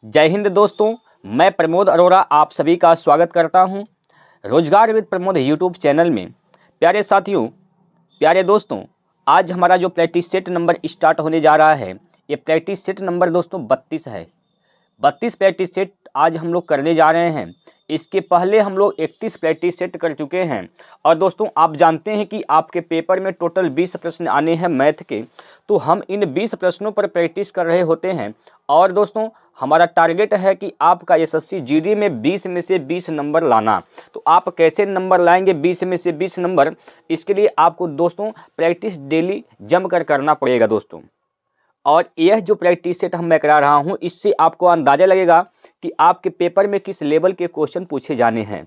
जय हिंद दोस्तों, मैं प्रमोद अरोड़ा आप सभी का स्वागत करता हूं रोजगार विद प्रमोद यूट्यूब चैनल में। प्यारे साथियों, प्यारे दोस्तों, आज हमारा जो प्रैक्टिस सेट नंबर स्टार्ट होने जा रहा है, ये प्रैक्टिस सेट नंबर दोस्तों 32 है। 32 प्रैक्टिस सेट आज हम लोग करने जा रहे हैं। इसके पहले हम लोग 31 प्रैक्टिस सेट कर चुके हैं। और दोस्तों, आप जानते हैं कि आपके पेपर में टोटल 20 प्रश्न आने हैं मैथ के, तो हम इन 20 प्रश्नों पर प्रैक्टिस कर रहे होते हैं। और दोस्तों, हमारा टारगेट है कि आपका एसएससी जीडी में 20 में से 20 नंबर लाना। तो आप कैसे नंबर लाएंगे 20 में से 20 नंबर, इसके लिए आपको दोस्तों प्रैक्टिस डेली जम कर करना पड़ेगा दोस्तों। और यह जो प्रैक्टिस सेट मैं करा रहा हूँ, इससे आपको अंदाज़ा लगेगा कि आपके पेपर में किस लेवल के क्वेश्चन पूछे जाने हैं।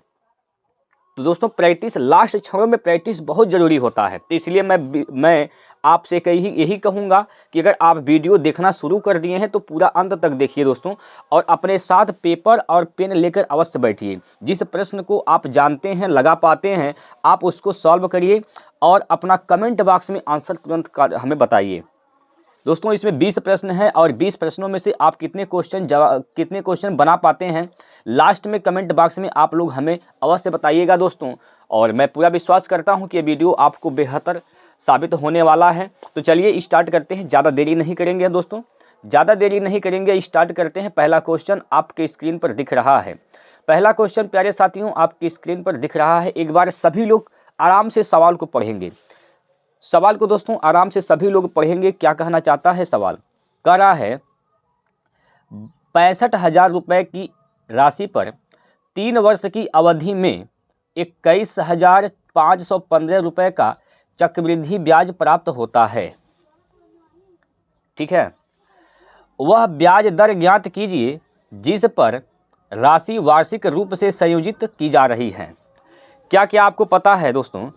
तो दोस्तों, प्रैक्टिस लास्ट क्षणों में प्रैक्टिस बहुत ज़रूरी होता है। तो इसलिए मैं आपसे यही कहूँगा कि अगर आप वीडियो देखना शुरू कर दिए हैं तो पूरा अंत तक देखिए दोस्तों, और अपने साथ पेपर और पेन लेकर अवश्य बैठिए। जिस प्रश्न को आप जानते हैं, लगा पाते हैं, आप उसको सॉल्व करिए और अपना कमेंट बॉक्स में आंसर तुरंत हमें बताइए। दोस्तों, इसमें 20 प्रश्न हैं और 20 प्रश्नों में से आप कितने क्वेश्चन बना पाते हैं, लास्ट में कमेंट बॉक्स में आप लोग हमें अवश्य बताइएगा दोस्तों। और मैं पूरा विश्वास करता हूं कि ये वीडियो आपको बेहतर साबित होने वाला है। तो चलिए स्टार्ट करते हैं, ज़्यादा देरी नहीं करेंगे दोस्तों, ज़्यादा देरी नहीं करेंगे, स्टार्ट करते हैं। पहला क्वेश्चन आपके स्क्रीन पर दिख रहा है। पहला क्वेश्चन प्यारे साथियों आपकी स्क्रीन पर दिख रहा है। एक बार सभी लोग आराम से सवाल को पढ़ेंगे। सवाल को दोस्तों आराम से सभी लोग पढ़ेंगे। क्या कहना चाहता है सवाल? कह रहा है 65,000 रुपये की राशि पर 3 वर्ष की अवधि में 21,515 रुपये का चक्रवृद्धि ब्याज प्राप्त होता है। ठीक है, वह ब्याज दर ज्ञात कीजिए जिस पर राशि वार्षिक रूप से संयोजित की जा रही है। क्या क्या आपको पता है दोस्तों?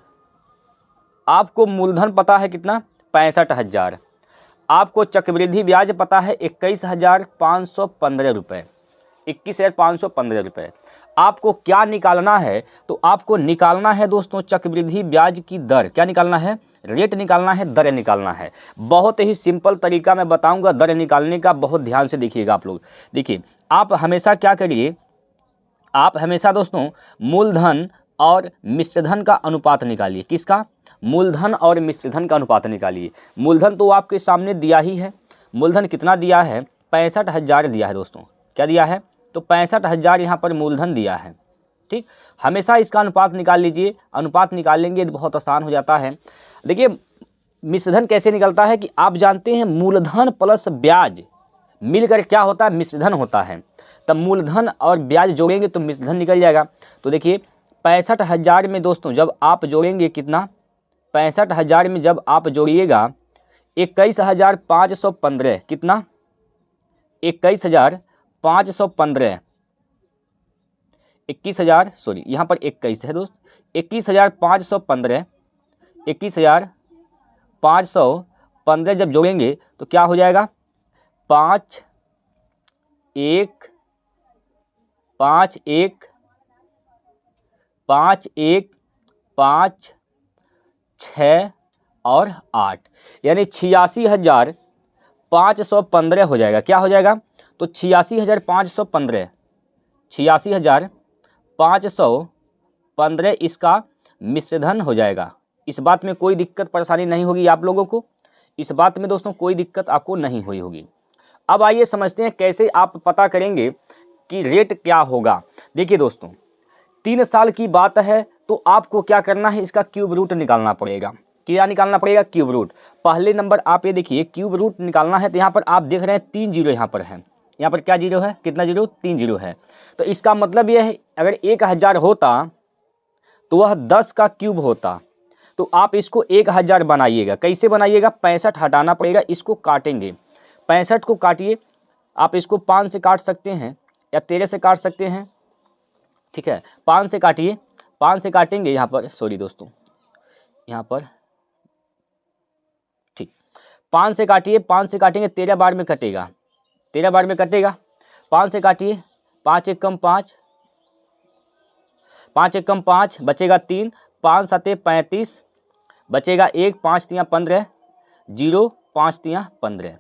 आपको मूलधन पता है कितना? 65,000। आपको चक्रवृद्धि ब्याज पता है 21,515 रुपये, 21,515 रुपये। आपको क्या निकालना है? तो आपको निकालना है दोस्तों चक्रवृद्धि ब्याज की दर। क्या निकालना है? रेट निकालना है, दर निकालना है। बहुत ही सिंपल तरीका मैं बताऊंगा दर निकालने का, बहुत ध्यान से देखिएगा आप लोग। देखिए, आप हमेशा क्या करिए, आप हमेशा दोस्तों मूलधन और मिश्रधन का अनुपात निकालिए। किसका? मूलधन और मिश्रधन का अनुपात निकालिए। मूलधन तो आपके सामने दिया ही है। मूलधन कितना दिया है? 65,000 दिया है दोस्तों। क्या दिया है? तो 65,000 यहाँ पर मूलधन दिया है। ठीक, हमेशा इसका अनुपात निकाल लीजिए। अनुपात निकालेंगे तो बहुत आसान हो जाता है। देखिए, मिश्रधन कैसे निकलता है कि आप जानते हैं मूलधन प्लस ब्याज मिलकर क्या होता है? मिश्रधन होता है। तब मूलधन और ब्याज जोड़ेंगे तो मिश्रधन निकल जाएगा। तो देखिए, 65,000 में दोस्तों जब आप जोड़ेंगे कितना? 65,000 में जब आप जोड़िएगा 21,515, कितना? 21,515, 21,000 सॉरी यहाँ पर 21 है दोस्त, 21,515, 21,515 जब जोड़ेंगे तो क्या हो जाएगा? 5 1 5 1 5 1 5 6 और 8, यानी 86,515 हो जाएगा। क्या हो जाएगा? तो 86,515, 86,515 इसका मिश्रधन हो जाएगा। इस बात में कोई दिक्कत परेशानी नहीं होगी आप लोगों को। इस बात में दोस्तों कोई दिक्कत आपको नहीं हुई होगी। अब आइए समझते हैं कैसे आप पता करेंगे कि रेट क्या होगा। देखिए दोस्तों, 3 साल की बात है तो आपको क्या करना है? इसका क्यूब रूट निकालना पड़ेगा। क्या निकालना पड़ेगा? Cube root. पहले नंबर आप ये देखिए, क्यूब रूट निकालना है तो यहाँ पर आप देख रहे हैं 3 जीरो यहाँ पर है। यहाँ पर क्या जीरो है? कितना जीरो? 3 जीरो है। तो इसका मतलब यह है अगर 1,000 होता तो वह 10 का क्यूब होता। तो आप इसको 1,000 बनाइएगा। कैसे बनाइएगा? 65 हटाना पड़ेगा, इसको काटेंगे। 65 को काटिए। आप इसको 5 से काट सकते हैं या 13 से काट सकते हैं। ठीक है, 5 से काटिए। 5 से काटेंगे यहाँ पर, सॉरी दोस्तों यहाँ पर, ठीक, 5 से काटिए। 5 से काटेंगे 13 बार में कटेगा, 13 बार में कटेगा। 5 से काटिए, 5 एक कम 5, 5 एक कम 5, बचेगा 3, 5 7 35, बचेगा 1, 5 3 15, 0, 5 3 15।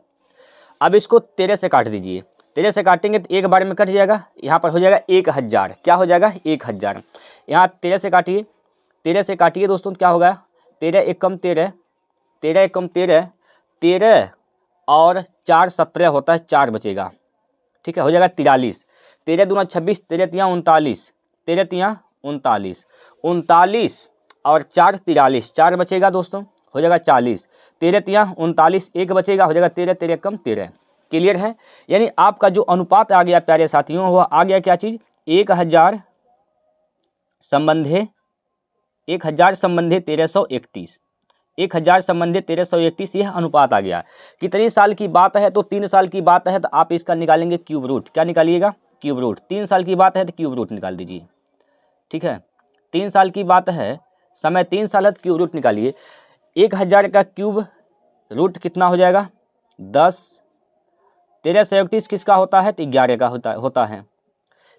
अब इसको 13 से काट दीजिए। 13 से काटेंगे तो एक बार में कट जाएगा, यहाँ पर हो जाएगा 1000। क्या हो जाएगा 1000। यहाँ 13 से काटिए, 13 से काटिए दोस्तों, क्या होगा 13 एकम 13, 13 एकम 13, 13 और 4 17 होता है, 4 बचेगा, ठीक है, हो जाएगा 43। 13 दूना 26, 13 तियाँ 39, 13 तियाँ 39, 39 और 4 43, 4 बचेगा दोस्तों, हो जाएगा 40। 13 तियाँ 39, 1 बचेगा, हो जाएगा 13, 13 कम 13। क्लियर है। यानी आपका जो अनुपात आ गया प्यारे साथियों, वह आ गया क्या चीज़ 1000 संबंधे 1000 संबंधे 1331, 1000 संबंधे 1331, यह अनुपात आ गया। कितनी साल की बात है तो 3 साल की बात है, तो आप इसका निकालेंगे क्यूब रूट। क्या निकालिएगा क्यूब रूट। 3 साल की बात है तो क्यूब रूट निकाल दीजिए, ठीक है। 3 साल की बात है, समय 3 साल है तो क्यूब रूट निकालिए। 1000 का क्यूब रूट कितना हो जाएगा 10। 13 से 31 किसका होता है तो 11 का होता है।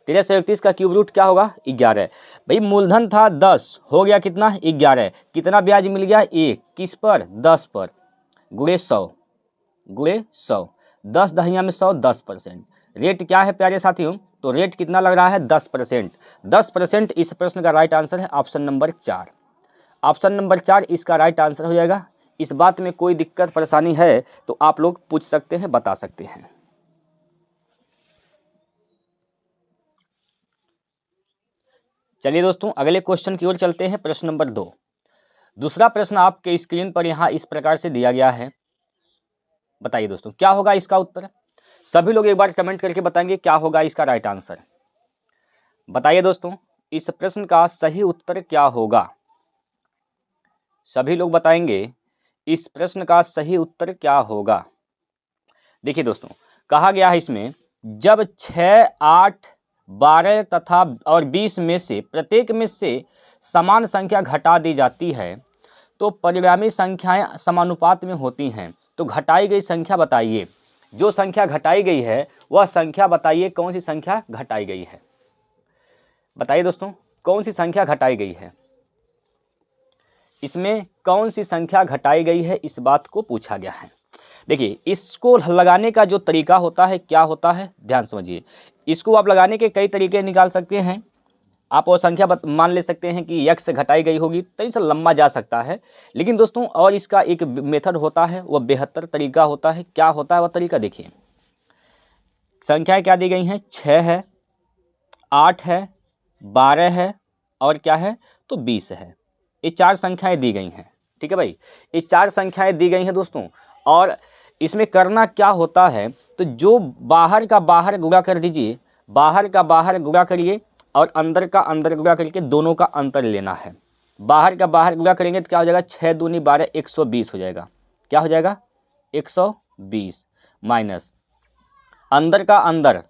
13 से 31 का क्यूब रूट क्या होगा 11। भाई मूलधन था 10, हो गया कितना 11। कितना ब्याज मिल गया 1, किस पर 10 पर, गुणे 100, गुणे 100, 10 दहिया में 100, 10%। रेट क्या है प्यारे साथियों, तो रेट कितना लग रहा है 10%। 10% इस प्रश्न का राइट आंसर है ऑप्शन नंबर 4। ऑप्शन नंबर 4 इसका राइट आंसर हो जाएगा। इस बात में कोई दिक्कत परेशानी है तो आप लोग पूछ सकते हैं, बता सकते हैं। चलिए दोस्तों अगले क्वेश्चन की ओर चलते हैं। प्रश्न नंबर 2। दूसरा प्रश्न आपके स्क्रीन पर यहाँ इस प्रकार से दिया गया है। बताइए दोस्तों क्या होगा इसका उत्तर। सभी लोग एक बार कमेंट करके बताएंगे क्या होगा इसका राइट आंसर। बताइए दोस्तों इस प्रश्न का सही उत्तर क्या होगा। सभी लोग बताएंगे इस प्रश्न का सही उत्तर क्या होगा। देखिए दोस्तों कहा गया है इसमें, जब 6, 8, 12 तथा और 20 में से प्रत्येक में से समान संख्या घटा दी जाती है तो परिणामी संख्याएं समानुपात में होती हैं। तो घटाई गई संख्या बताइए। जो संख्या घटाई गई है वह संख्या बताइए, कौन सी संख्या घटाई गई है। बताइए दोस्तों कौन सी संख्या घटाई गई है। इसमें कौन सी संख्या घटाई गई है, इस बात को पूछा गया है। देखिए इसको लगाने का जो तरीका होता है क्या होता है, ध्यान समझिए। इसको आप लगाने के कई तरीके निकाल सकते हैं। आप वो संख्या मान ले सकते हैं कि x से घटाई गई होगी, तो इससे लंबा जा सकता है। लेकिन दोस्तों और इसका एक मेथड होता है, वह बेहतर तरीका होता है। क्या होता है वह तरीका देखिए। संख्याएं क्या दी गई हैं, 6 है, 8 है, 12 है और क्या है तो 20 है। ये 4 संख्याएं दी गई हैं, ठीक है भाई। ये 4 संख्याएं दी गई हैं दोस्तों। और इसमें करना क्या होता है, तो जो बाहर का बाहर गुणा कर दीजिए, बाहर का बाहर गुणा करिए और अंदर का अंदर गुणा करके दोनों का अंतर लेना है। बाहर का बाहर गुणा करेंगे तो क्या हो जाएगा 6 दूनी 12, 120 हो जाएगा। क्या हो जाएगा 120 माइनस अंदर का अंदर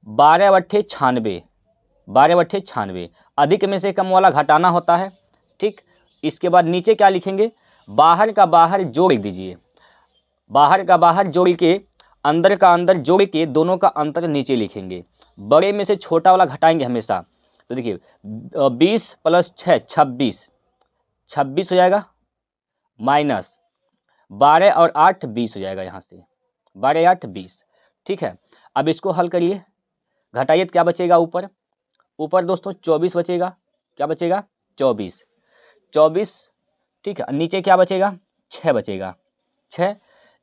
12 बट्ठे 96, 12 बट्ठे 96, अधिक में से कम वाला घटाना होता है, ठीक। इसके बाद नीचे क्या लिखेंगे, बाहर का बाहर जोड़ दीजिए, बाहर का बाहर जोड़ के अंदर का अंदर जोड़ के दोनों का अंतर नीचे लिखेंगे। बड़े में से छोटा वाला घटाएंगे हमेशा। तो देखिए 20 + 6 26, 26 हो जाएगा माइनस 12 और 8 20 हो जाएगा। यहाँ से 12 8 20, ठीक है। अब इसको हल करिए, घटाइए तो क्या बचेगा ऊपर, ऊपर दोस्तों 24 बचेगा। क्या बचेगा 24, 24, ठीक है। नीचे क्या बचेगा 6 बचेगा। 6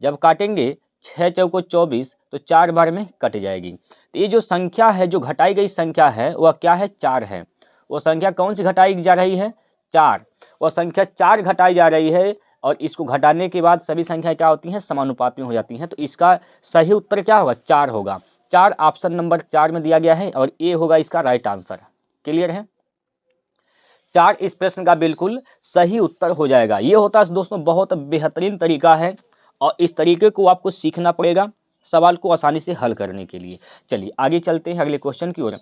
जब काटेंगे 6 चौको 24 तो 4 बार में कट जाएगी। तो ये जो संख्या है, जो घटाई गई संख्या है वह क्या है 4 है। वो संख्या कौन सी घटाई जा रही है 4। वह संख्या 4 घटाई जा रही है और इसको घटाने के बाद सभी संख्याएं क्या होती हैं समानुपात में हो जाती हैं। तो इसका सही उत्तर क्या होगा 4 होगा। 4 ऑप्शन नंबर 4 में दिया गया है और ये होगा इसका राइट आंसर। क्लियर है। 4 इस प्रश्न का बिल्कुल सही उत्तर हो जाएगा। ये होता है दोस्तों बहुत बेहतरीन तरीका है और इस तरीके को आपको सीखना पड़ेगा सवाल को आसानी से हल करने के लिए। चलिए आगे चलते हैं अगले क्वेश्चन की ओर।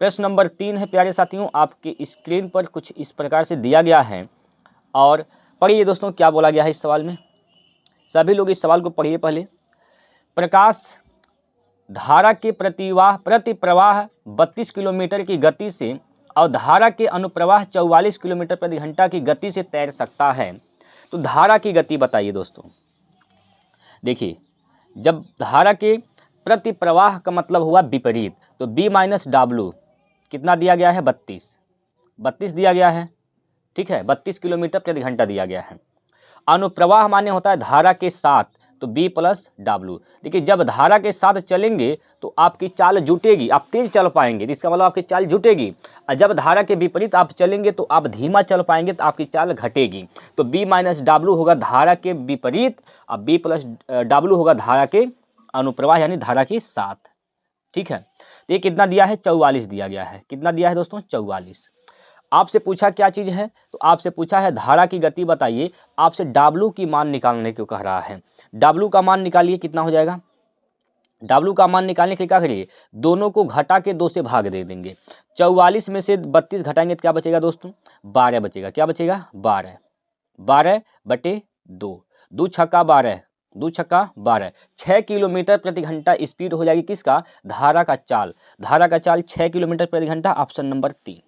प्रश्न नंबर 3 है प्यारे साथियों, आपके स्क्रीन पर कुछ इस प्रकार से दिया गया है और पढ़िए दोस्तों क्या बोला गया है इस सवाल में। सभी लोग इस सवाल को पढ़िए पहले। प्रकाश धारा के प्रति प्रवाह 32 किलोमीटर की गति से और धारा के अनुप्रवाह 44 किलोमीटर प्रति घंटा की गति से तैर सकता है। तो धारा की गति बताइए दोस्तों। देखिए जब धारा के प्रति प्रवाह का मतलब हुआ विपरीत, तो B माइनस W कितना दिया गया है 32 दिया गया है, ठीक है, 32 किलोमीटर प्रति घंटा दिया गया है। अनुप्रवाह माने होता है धारा के साथ, तो B प्लस W। देखिए जब धारा के साथ चलेंगे तो आपकी चाल जुटेगी, आप तेज चल पाएंगे, तो इसका मतलब आपकी चाल जुटेगी, और जब धारा के विपरीत आप चलेंगे तो आप धीमा चल पाएंगे, तो आपकी चाल घटेगी। तो B माइनस W होगा धारा के विपरीत और B प्लस W होगा धारा के अनुप्रवाह यानी धारा के साथ, ठीक है। तो ये कितना दिया है 44 दिया गया है, कितना दिया है दोस्तों 44। आपसे पूछा क्या चीज़ है, तो आपसे पूछा है धारा की गति बताइए, आपसे W की मान निकालने को कह रहा है। W का मान निकालिए, कितना हो जाएगा। W का मान निकालने के लिए क्या करिए, दोनों को घटा के 2 से भाग दे देंगे। 44 में से 32 घटाएंगे तो क्या बचेगा दोस्तों 12 बचेगा, क्या बचेगा 12 बटे 2, 2 छक्का 12, 2 छक्का 12, 6 किलोमीटर प्रति घंटा स्पीड हो जाएगी किसका, धारा का चाल, धारा का चाल 6 किलोमीटर प्रति घंटा। ऑप्शन नंबर 3,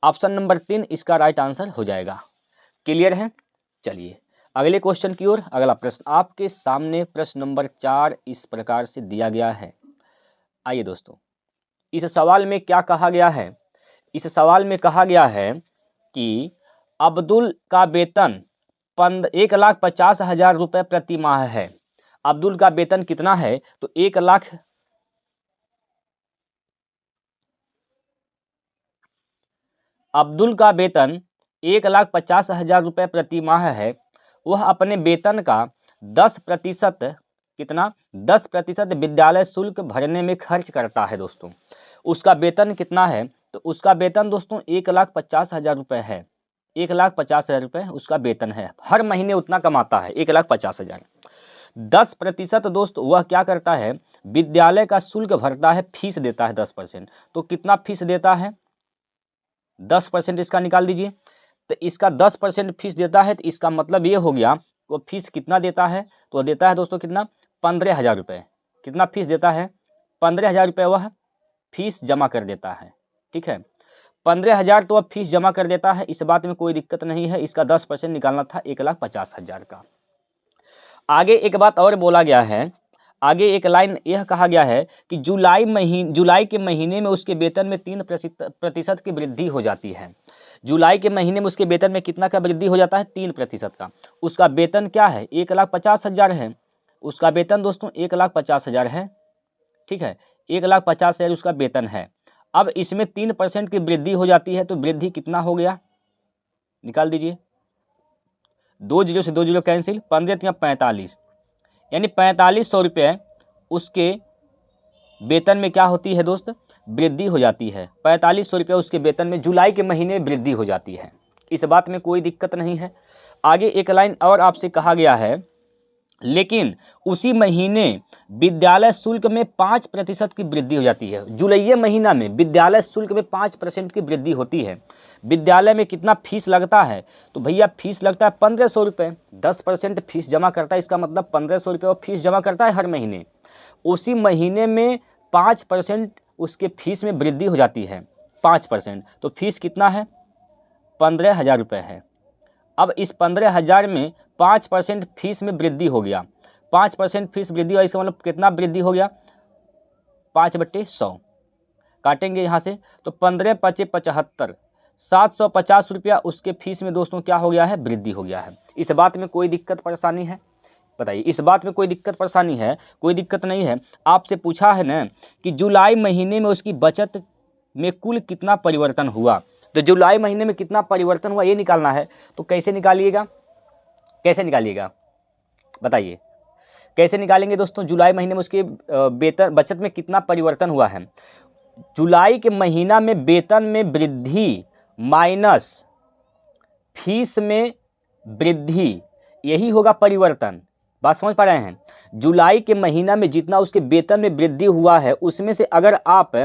ऑप्शन नंबर 3 इसका राइट आंसर हो जाएगा। क्लियर है। चलिए अगले क्वेश्चन की ओर। अगला प्रश्न आपके सामने प्रश्न नंबर 4 इस प्रकार से दिया गया है। आइए दोस्तों, इस सवाल में क्या कहा गया है, इस सवाल में कहा गया है कि अब्दुल का वेतन 1,50,000 रुपये प्रति माह है। अब्दुल का वेतन कितना है, तो 1 लाख, अब्दुल का वेतन 1,50,000 रुपये प्रति माह है। वह अपने वेतन का 10% कितना 10% विद्यालय शुल्क भरने में खर्च करता है दोस्तों। उसका वेतन कितना है, तो उसका वेतन दोस्तों 1,50,000 रुपये है, 1,50,000 रुपये उसका वेतन है, हर महीने उतना कमाता है 1,50,000। 10% दोस्त वह क्या करता है, विद्यालय का शुल्क भरता है, फीस देता है 10%। तो कितना फीस देता है 10% इसका निकाल दीजिए। तो इसका 10% फीस देता है, तो इसका मतलब ये हो गया वो फीस कितना देता है, तो देता है दोस्तों कितना 15,000 रुपये। कितना फीस देता है 15,000 रुपये वह फीस जमा कर देता है, ठीक है। 15,000 तो वह फीस जमा कर देता है, इस बात में कोई दिक्कत नहीं है। इसका 10% निकालना था 1,50,000 का। आगे एक बात और बोला गया है, आगे एक लाइन यह कहा गया है कि जुलाई के महीने में उसके वेतन में 3% की वृद्धि हो जाती है। जुलाई के महीने में उसके वेतन में कितना का वृद्धि हो जाता है 3% का। उसका वेतन क्या है 1,50,000 है, उसका वेतन दोस्तों 1,50,000 है, ठीक है, 1,50,000 उसका वेतन है। अब इसमें 3% की वृद्धि हो जाती है, तो वृद्धि कितना हो गया निकाल दीजिए, 2 जीरो से 2 जीरो कैंसिल, 15 या 45, यानी 4500 रुपये उसके वेतन में क्या होती है दोस्त वृद्धि हो जाती है। 4500 रुपये उसके वेतन में जुलाई के महीने में वृद्धि हो जाती है, इस बात में कोई दिक्कत नहीं है। आगे एक लाइन और आपसे कहा गया है, लेकिन उसी महीने विद्यालय शुल्क में 5% की वृद्धि हो जाती है। जुलाई महीना में विद्यालय शुल्क में 5% की वृद्धि होती है। विद्यालय में कितना फीस लगता है, तो भैया फीस लगता है 1500 रुपये, 10% फीस जमा करता है, इसका मतलब 1500 रुपये वो फीस जमा करता है हर महीने। उसी महीने में 5% उसके फीस में वृद्धि हो जाती है 5%, तो फीस कितना है 15,000 रुपये है। अब इस 15,000 में 5% फीस में वृद्धि हो गया, 5% फीस वृद्धि हुआ, इसका मतलब कितना वृद्धि हो गया 5/100 काटेंगे यहाँ से, तो 15 × 5 = 75, 750 रुपया उसके फीस में दोस्तों क्या हो गया है वृद्धि हो गया है। इस बात में कोई दिक्कत परेशानी है बताइए, इस बात में कोई दिक्कत परेशानी है, कोई दिक्कत नहीं है। आपसे पूछा है ना कि जुलाई महीने में उसकी बचत में कुल कितना परिवर्तन हुआ, तो जुलाई महीने में कितना परिवर्तन हुआ ये निकालना है। तो कैसे निकालिएगा, कैसे निकालिएगा बताइए, कैसे निकालेंगे दोस्तों। जुलाई महीने में उसके वेतन बचत में कितना परिवर्तन हुआ है, जुलाई के महीना में वेतन में वृद्धि माइनस फीस में वृद्धि, यही होगा परिवर्तन। बात समझ पा रहे हैं। जुलाई के महीना में जितना उसके वेतन में वृद्धि हुआ है उसमें से अगर आप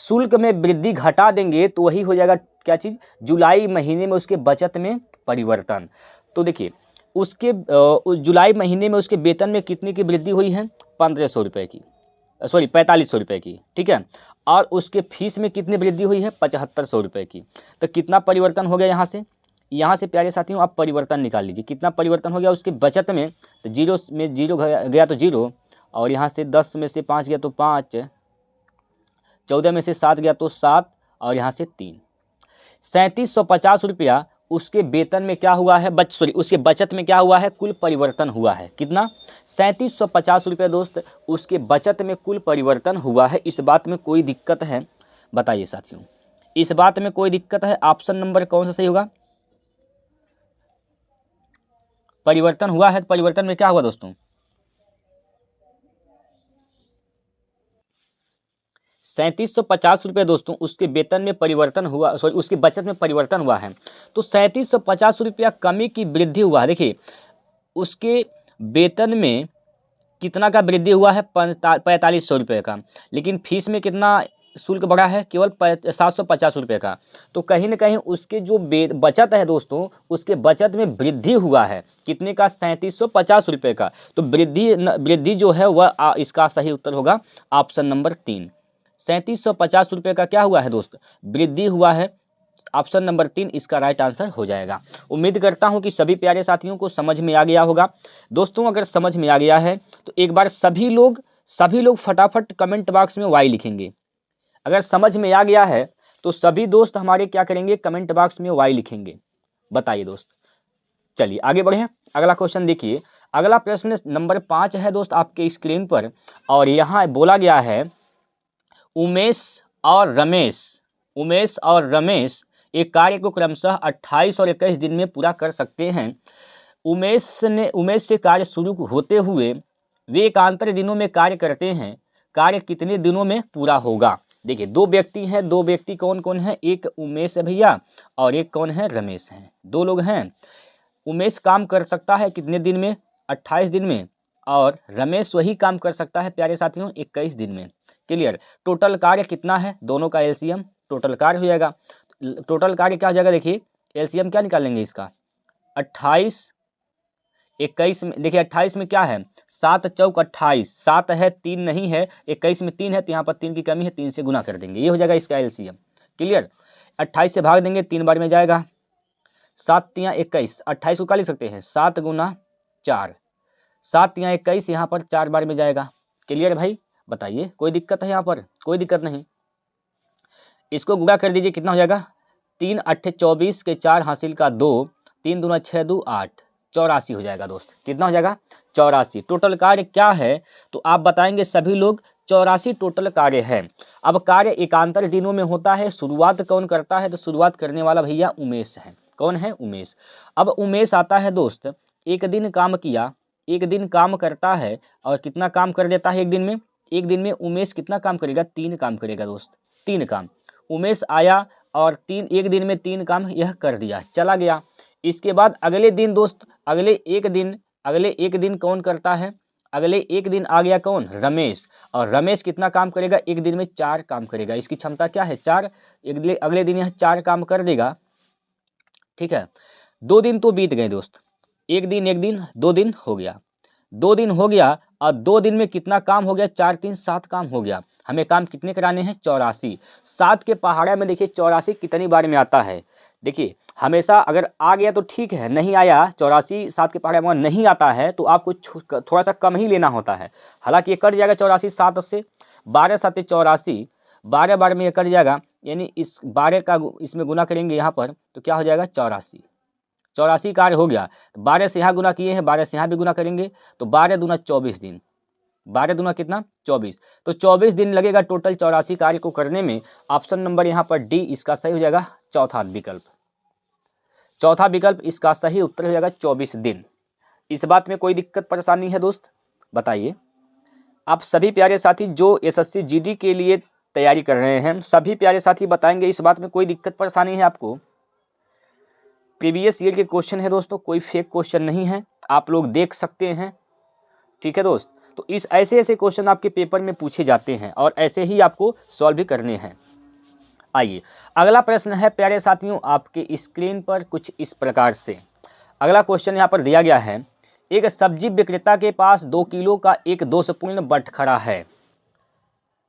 शुल्क में वृद्धि घटा देंगे तो वही हो जाएगा क्या चीज़, जुलाई महीने में उसके बचत में परिवर्तन। तो देखिए उसके उस जुलाई महीने में उसके वेतन में कितने की वृद्धि हुई है 1500 रुपये की, सॉरी 4500 रुपये की, ठीक है, और उसके फीस में कितनी वृद्धि हुई है 7500 रुपये की। तो कितना परिवर्तन हो गया यहाँ से प्यारे साथियों आप परिवर्तन निकाल लीजिए, कितना परिवर्तन हो गया उसके बचत में। तो जीरो में जीरो गया तो जीरो, और यहाँ से 10 में से 5 गया तो 5, 14 में से 7 गया तो 7, और यहाँ से 3। 3750 रुपया उसके वेतन में क्या हुआ है, उसके बचत में क्या हुआ है, कुल परिवर्तन हुआ है। कितना? 3750 रुपया दोस्त उसके बचत में कुल परिवर्तन हुआ है। इस बात में कोई दिक्कत है? बताइए साथियों, इस बात में कोई दिक्कत है? ऑप्शन नंबर कौन सा सही होगा? परिवर्तन हुआ है, परिवर्तन में क्या हुआ दोस्तों? 3750 रुपये दोस्तों उसके वेतन में परिवर्तन हुआ, उसके बचत में परिवर्तन हुआ है। तो 3750 रुपया कमी की वृद्धि हुआ है। देखिए उसके वेतन में कितना का वृद्धि हुआ है, 4500 रुपये का, लेकिन फीस में कितना शुल्क बढ़ा है, केवल 750 रुपये का। तो कहीं ना कहीं उसके जो बचत है दोस्तों, उसके बचत में वृद्धि हुआ है। कितने का? 3750 रुपये का। तो वृद्धि जो है वह इसका सही उत्तर होगा ऑप्शन नंबर 3। 3750 रुपये का क्या हुआ है दोस्त? वृद्धि हुआ है। ऑप्शन नंबर 3 इसका राइट आंसर हो जाएगा। उम्मीद करता हूं कि सभी प्यारे साथियों को समझ में आ गया होगा। दोस्तों अगर समझ में आ गया है तो एक बार सभी लोग फटाफट कमेंट बॉक्स में वाई लिखेंगे। अगर समझ में आ गया है तो सभी दोस्त हमारे क्या करेंगे, कमेंट बॉक्स में वाई लिखेंगे। बताइए दोस्त। चलिए आगे बढ़ें। अगला क्वेश्चन देखिए। अगला प्रश्न नंबर 5 है दोस्त आपके स्क्रीन पर, और यहाँ बोला गया है उमेश और रमेश एक कार्य को क्रमशः 28 और 21 दिन में पूरा कर सकते हैं। उमेश से कार्य शुरू होते हुए वे एकांतर दिनों में कार्य करते हैं। कार्य कितने दिनों में पूरा होगा? देखिए दो व्यक्ति हैं, दो व्यक्ति कौन कौन है? एक उमेश है भैया और एक कौन है? रमेश हैं। दो लोग हैं। उमेश काम कर सकता है कितने दिन में? 28 दिन में। और रमेश वही काम कर सकता है प्यारे साथियों 21 दिन में। क्लियर? टोटल कार्य कितना है? दोनों का एलसीएम टोटल कार्य हो जाएगा। टोटल कार्य क्या हो जाएगा? देखिए एलसीएम क्या निकालेंगे इसका? 28 21 में। देखिए 28 में क्या है? 7 चौक 28, 7 है 3 नहीं है, 21 में 3 है तो यहाँ पर 3 की कमी है, 3 से गुना कर देंगे, ये हो जाएगा इसका एलसीएम। क्लियर? 28 से भाग देंगे 3 बार में जाएगा। 7 तियाँ 21, 28 को क्या लिख सकते हैं? 7 गुना 4, 7 तियाँ 21 यहाँ पर 4 बार में जाएगा। क्लियर भाई? बताइए कोई दिक्कत है यहाँ पर? कोई दिक्कत नहीं। इसको गुणा कर दीजिए, कितना हो जाएगा? 3 8 24 के 4 हासिल का 2, 3 दूना 6 2 8, 84 हो जाएगा दोस्त। कितना हो जाएगा? 84। टोटल कार्य क्या है तो आप बताएंगे सभी लोग 84 टोटल कार्य है। अब कार्य एकांतर दिनों में होता है। शुरुआत कौन करता है? तो शुरुआत करने वाला भैया उमेश है। कौन है? उमेश। अब उमेश आता है दोस्त, एक दिन काम किया, एक दिन काम करता है और कितना काम कर देता है एक दिन में? एक दिन में उमेश कितना काम करेगा? 3 काम करेगा दोस्त, 3 काम। उमेश आया और एक दिन में 3 काम यह कर दिया, चला गया। इसके बाद अगले दिन दोस्त, अगले एक दिन कौन करता है? अगले एक दिन आ गया कौन? रमेश। और रमेश कितना काम करेगा? एक दिन में 4 काम करेगा। इसकी क्षमता क्या है? 4। अगले दिन यह 4 काम कर देगा। ठीक है, 2 दिन तो बीत गए दोस्त। एक दिन 2 दिन हो गया, 2 दिन हो गया और 2 दिन में कितना काम हो गया? 4 3 7 काम हो गया। हमें काम कितने कराने हैं? 84। 7 के पहाड़ा में देखिए 84 कितनी बार में आता है? देखिए हमेशा अगर आ गया तो ठीक है, नहीं आया 84 7 के पहाड़े में नहीं आता है तो आपको थोड़ा सा कम ही लेना होता है। हालांकि ये कट जाएगा 84 7 से, 12 7 84, 12 बार में ये कट जाएगा, यानी इस 12 का इसमें गुना करेंगे यहाँ पर तो क्या हो जाएगा? 84। 84 कार्य हो गया। 12 से यहाँ गुना किए हैं, 12 से यहाँ भी गुना करेंगे तो 12 दूना 24 दिन, 12 दूना कितना? 24। तो 24 दिन लगेगा टोटल 84 कार्य को करने में। ऑप्शन नंबर यहाँ पर डी इसका सही हो जाएगा, चौथा विकल्प इसका सही उत्तर हो जाएगा 24 दिन। इस बात में कोई दिक्कत परेशानी है दोस्त? बताइए। आप सभी प्यारे साथी जो एसएससी जीडी के लिए तैयारी कर रहे हैं, सभी प्यारे साथी बताएंगे इस बात में कोई दिक्कत परेशानी है आपको? प्रीवियस ईयर के क्वेश्चन है दोस्तों, कोई फेक क्वेश्चन नहीं है, आप लोग देख सकते हैं। ठीक है दोस्त, तो इस ऐसे क्वेश्चन आपके पेपर में पूछे जाते हैं और ऐसे ही आपको सॉल्व भी करने हैं। आइए अगला प्रश्न है प्यारे साथियों आपके स्क्रीन पर कुछ इस प्रकार से। अगला क्वेश्चन यहाँ पर दिया गया है, एक सब्जी विक्रेता के पास 2 किलो का एक दोषपूर्ण बटखरा है।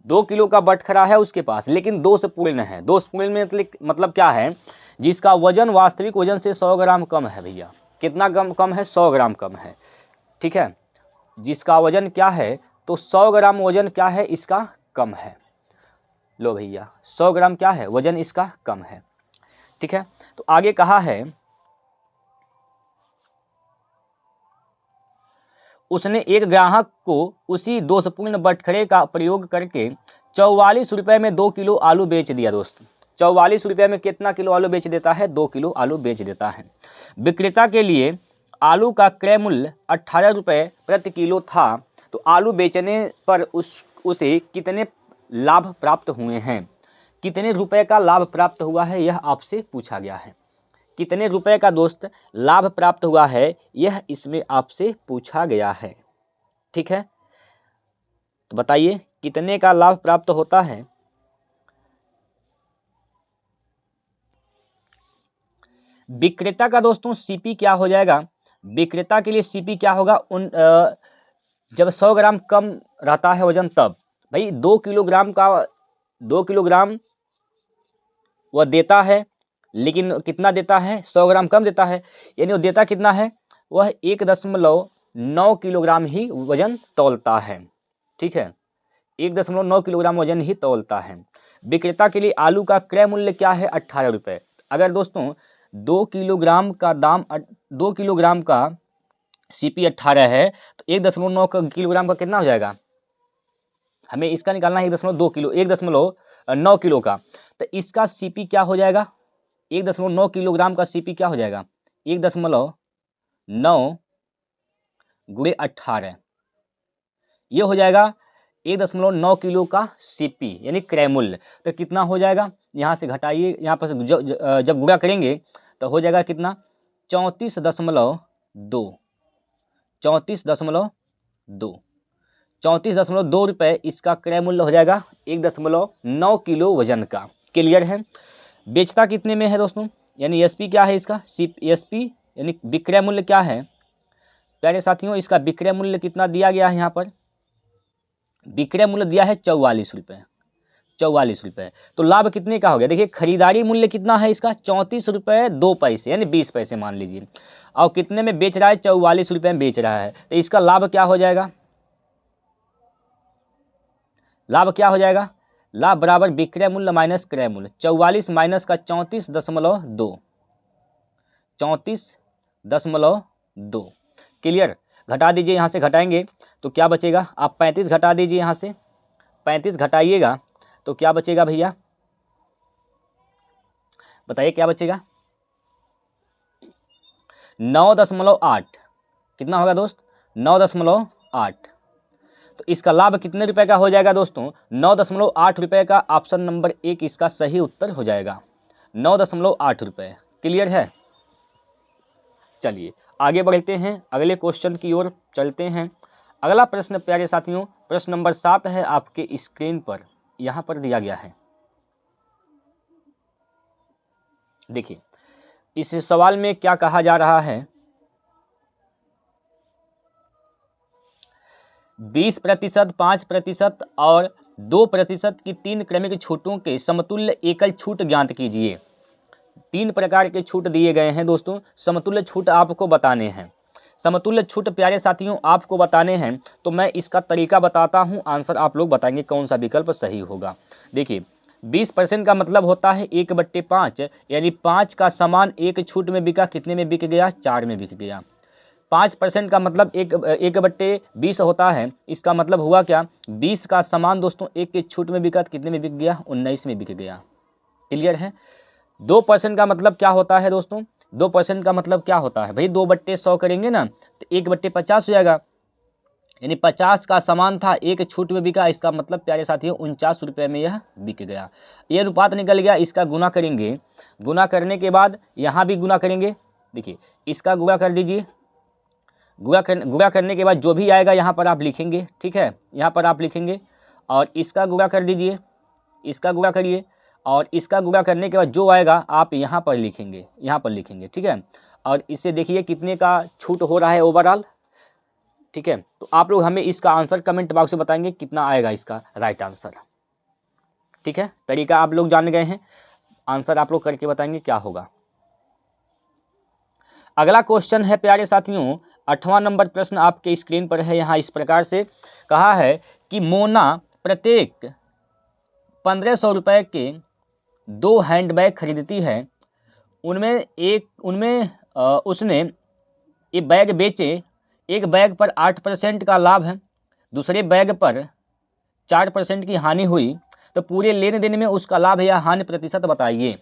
2 किलो का बटखरा है उसके पास, लेकिन दोषपूर्ण है। दोषपूर्ण में मतलब क्या है? जिसका वजन वास्तविक वजन से 100 ग्राम कम है भैया। कितना कम है? 100 ग्राम कम है। ठीक है, जिसका वजन क्या है? तो 100 ग्राम वजन क्या है इसका कम है। लो भैया 100 ग्राम क्या है वजन इसका कम है। ठीक है, तो आगे कहा है उसने एक ग्राहक को उसी दोषपूर्ण बटखरे का प्रयोग करके 44 रुपये में 2 किलो आलू बेच दिया। दोस्त 44 रुपये में कितना किलो आलू बेच देता है? 2 किलो आलू बेच देता है। विक्रेता के लिए आलू का क्रय मूल्य 18 रुपये प्रति किलो था, तो आलू बेचने पर उसे कितने लाभ प्राप्त हुए हैं? कितने रुपए का लाभ प्राप्त हुआ है यह आपसे पूछा गया है। कितने रुपए का दोस्त लाभ प्राप्त हुआ है यह इसमें आपसे पूछा गया है। ठीक है, तो बताइए कितने का लाभ प्राप्त होता है? विक्रेता का दोस्तों सीपी क्या हो जाएगा? विक्रेता के लिए सीपी क्या होगा? जब 100 ग्राम कम रहता है वजन, तब भाई 2 किलोग्राम वह देता है, लेकिन कितना देता है? 100 ग्राम कम देता है, यानी वो देता कितना है? वह 1.9 किलोग्राम ही वजन तौलता है। ठीक है, 1.9 किलोग्राम वजन ही तौलता है। विक्रेता के लिए आलू का क्रय मूल्य क्या है? 18 रुपये। अगर दोस्तों 2 किलोग्राम का सीपी 18 है, तो 1.9 किलोग्राम का कितना हो जाएगा? हमें इसका निकालना है 1.9 किलो का, तो इसका सीपी क्या हो जाएगा? 1.9 किलोग्राम का सीपी क्या हो जाएगा? 1.9 गुणे 18, ये हो जाएगा 1.9 किलो का सीपी यानी क्रय मूल्य। तो कितना हो जाएगा? यहाँ से घटाइए, यहाँ पर जब गुणा करेंगे तो हो जाएगा कितना? 34.2 रुपये इसका क्रय मूल्य हो जाएगा 1.9 किलो वजन का। क्लियर है? बेचता कितने में है दोस्तों? यानी एसपी क्या है इसका? एसपी यानी विक्रय मूल्य क्या है प्यारे साथियों? इसका विक्रय मूल्य कितना दिया गया है? यहाँ पर विक्रय मूल्य दिया है 44 रुपये। 44 रुपये, तो लाभ कितने का हो गया? देखिए खरीदारी मूल्य कितना है इसका? 34 रुपये 2 पैसे यानी 20 पैसे मान लीजिए, और कितने में बेच रहा है? 44 रुपये में बेच रहा है, तो इसका लाभ क्या हो जाएगा? लाभ क्या हो जाएगा? लाभ बराबर विक्रय मूल्य माइनस क्रय मूल्य। 44 माइनस का 34.2। क्लियर? घटा दीजिए, यहाँ से घटाएंगे तो क्या बचेगा? आप 35 घटा दीजिए, यहाँ से 35 घटाइएगा तो क्या बचेगा भैया? बताइए क्या बचेगा? 9.8। कितना होगा दोस्त? 9.8। तो इसका लाभ कितने रुपए का हो जाएगा दोस्तों? 9.8 रुपये का। ऑप्शन नंबर 1 इसका सही उत्तर हो जाएगा, 9.8 रुपये। क्लियर है? चलिए आगे बढ़ते हैं, अगले क्वेश्चन की ओर चलते हैं। अगला प्रश्न प्यारे साथियों, प्रश्न नंबर 7 है आपके स्क्रीन पर, यहाँ पर दिया गया है। देखिए इस सवाल में क्या कहा जा रहा है? 20%, 5% और 2% की 3 क्रमिक छूटों के समतुल्य एकल छूट ज्ञात कीजिए। 3 प्रकार के छूट दिए गए हैं दोस्तों, समतुल्य छूट आपको बताने हैं। समतुल्य छूट प्यारे साथियों आपको बताने हैं, तो मैं इसका तरीका बताता हूं, आंसर आप लोग बताएंगे कौन सा विकल्प सही होगा। देखिए 20% का मतलब होता है 1/5, यानी 5 का सामान एक छूट में बिका, कितने में बिक गया? 4 में बिक गया। 5% का मतलब 1/20 होता है, इसका मतलब हुआ क्या? 20 का सामान दोस्तों एक के छूट में बिका, कितने में बिक गया? 19 में बिक गया। क्लियर है? 2% का मतलब क्या होता है दोस्तों? 2% का मतलब क्या होता है भाई? 2/100 करेंगे ना तो 1/50 हो जाएगा, यानी 50 का सामान था, एक छूट में बिका, इसका मतलब प्यारे साथियों 49 रुपये में यह बिक गया। ये अनुपात निकल गया, इसका गुना करेंगे, गुना करने के बाद यहाँ भी गुना करेंगे। देखिए इसका गुना कर दीजिए, गुणा करने के बाद जो भी आएगा यहाँ पर आप लिखेंगे। ठीक है, यहाँ पर आप लिखेंगे और इसका गुणा कर दीजिए, इसका गुणा करिए और इसका गुणा करने के बाद जो आएगा आप यहाँ पर लिखेंगे, यहाँ पर लिखेंगे। ठीक है, और इससे देखिए कितने का छूट हो रहा है ओवरऑल। ठीक है, तो आप लोग हमें इसका आंसर कमेंट बॉक्स में बताएंगे कितना आएगा इसका राइट आंसर। ठीक है, तरीका आप लोग जान गए हैं, आंसर आप लोग करके बताएंगे क्या होगा। अगला क्वेश्चन है प्यारे साथियों, 8वां नंबर प्रश्न आपके स्क्रीन पर है। यहाँ इस प्रकार से कहा है कि मोना प्रत्येक 1500 रुपये के 2 हैंडबैग खरीदती है। उनमें उसने ये बैग बेचे, एक बैग पर 8% का लाभ है, दूसरे बैग पर 4% की हानि हुई, तो पूरे लेन देन में उसका लाभ या हानि प्रतिशत बताइए।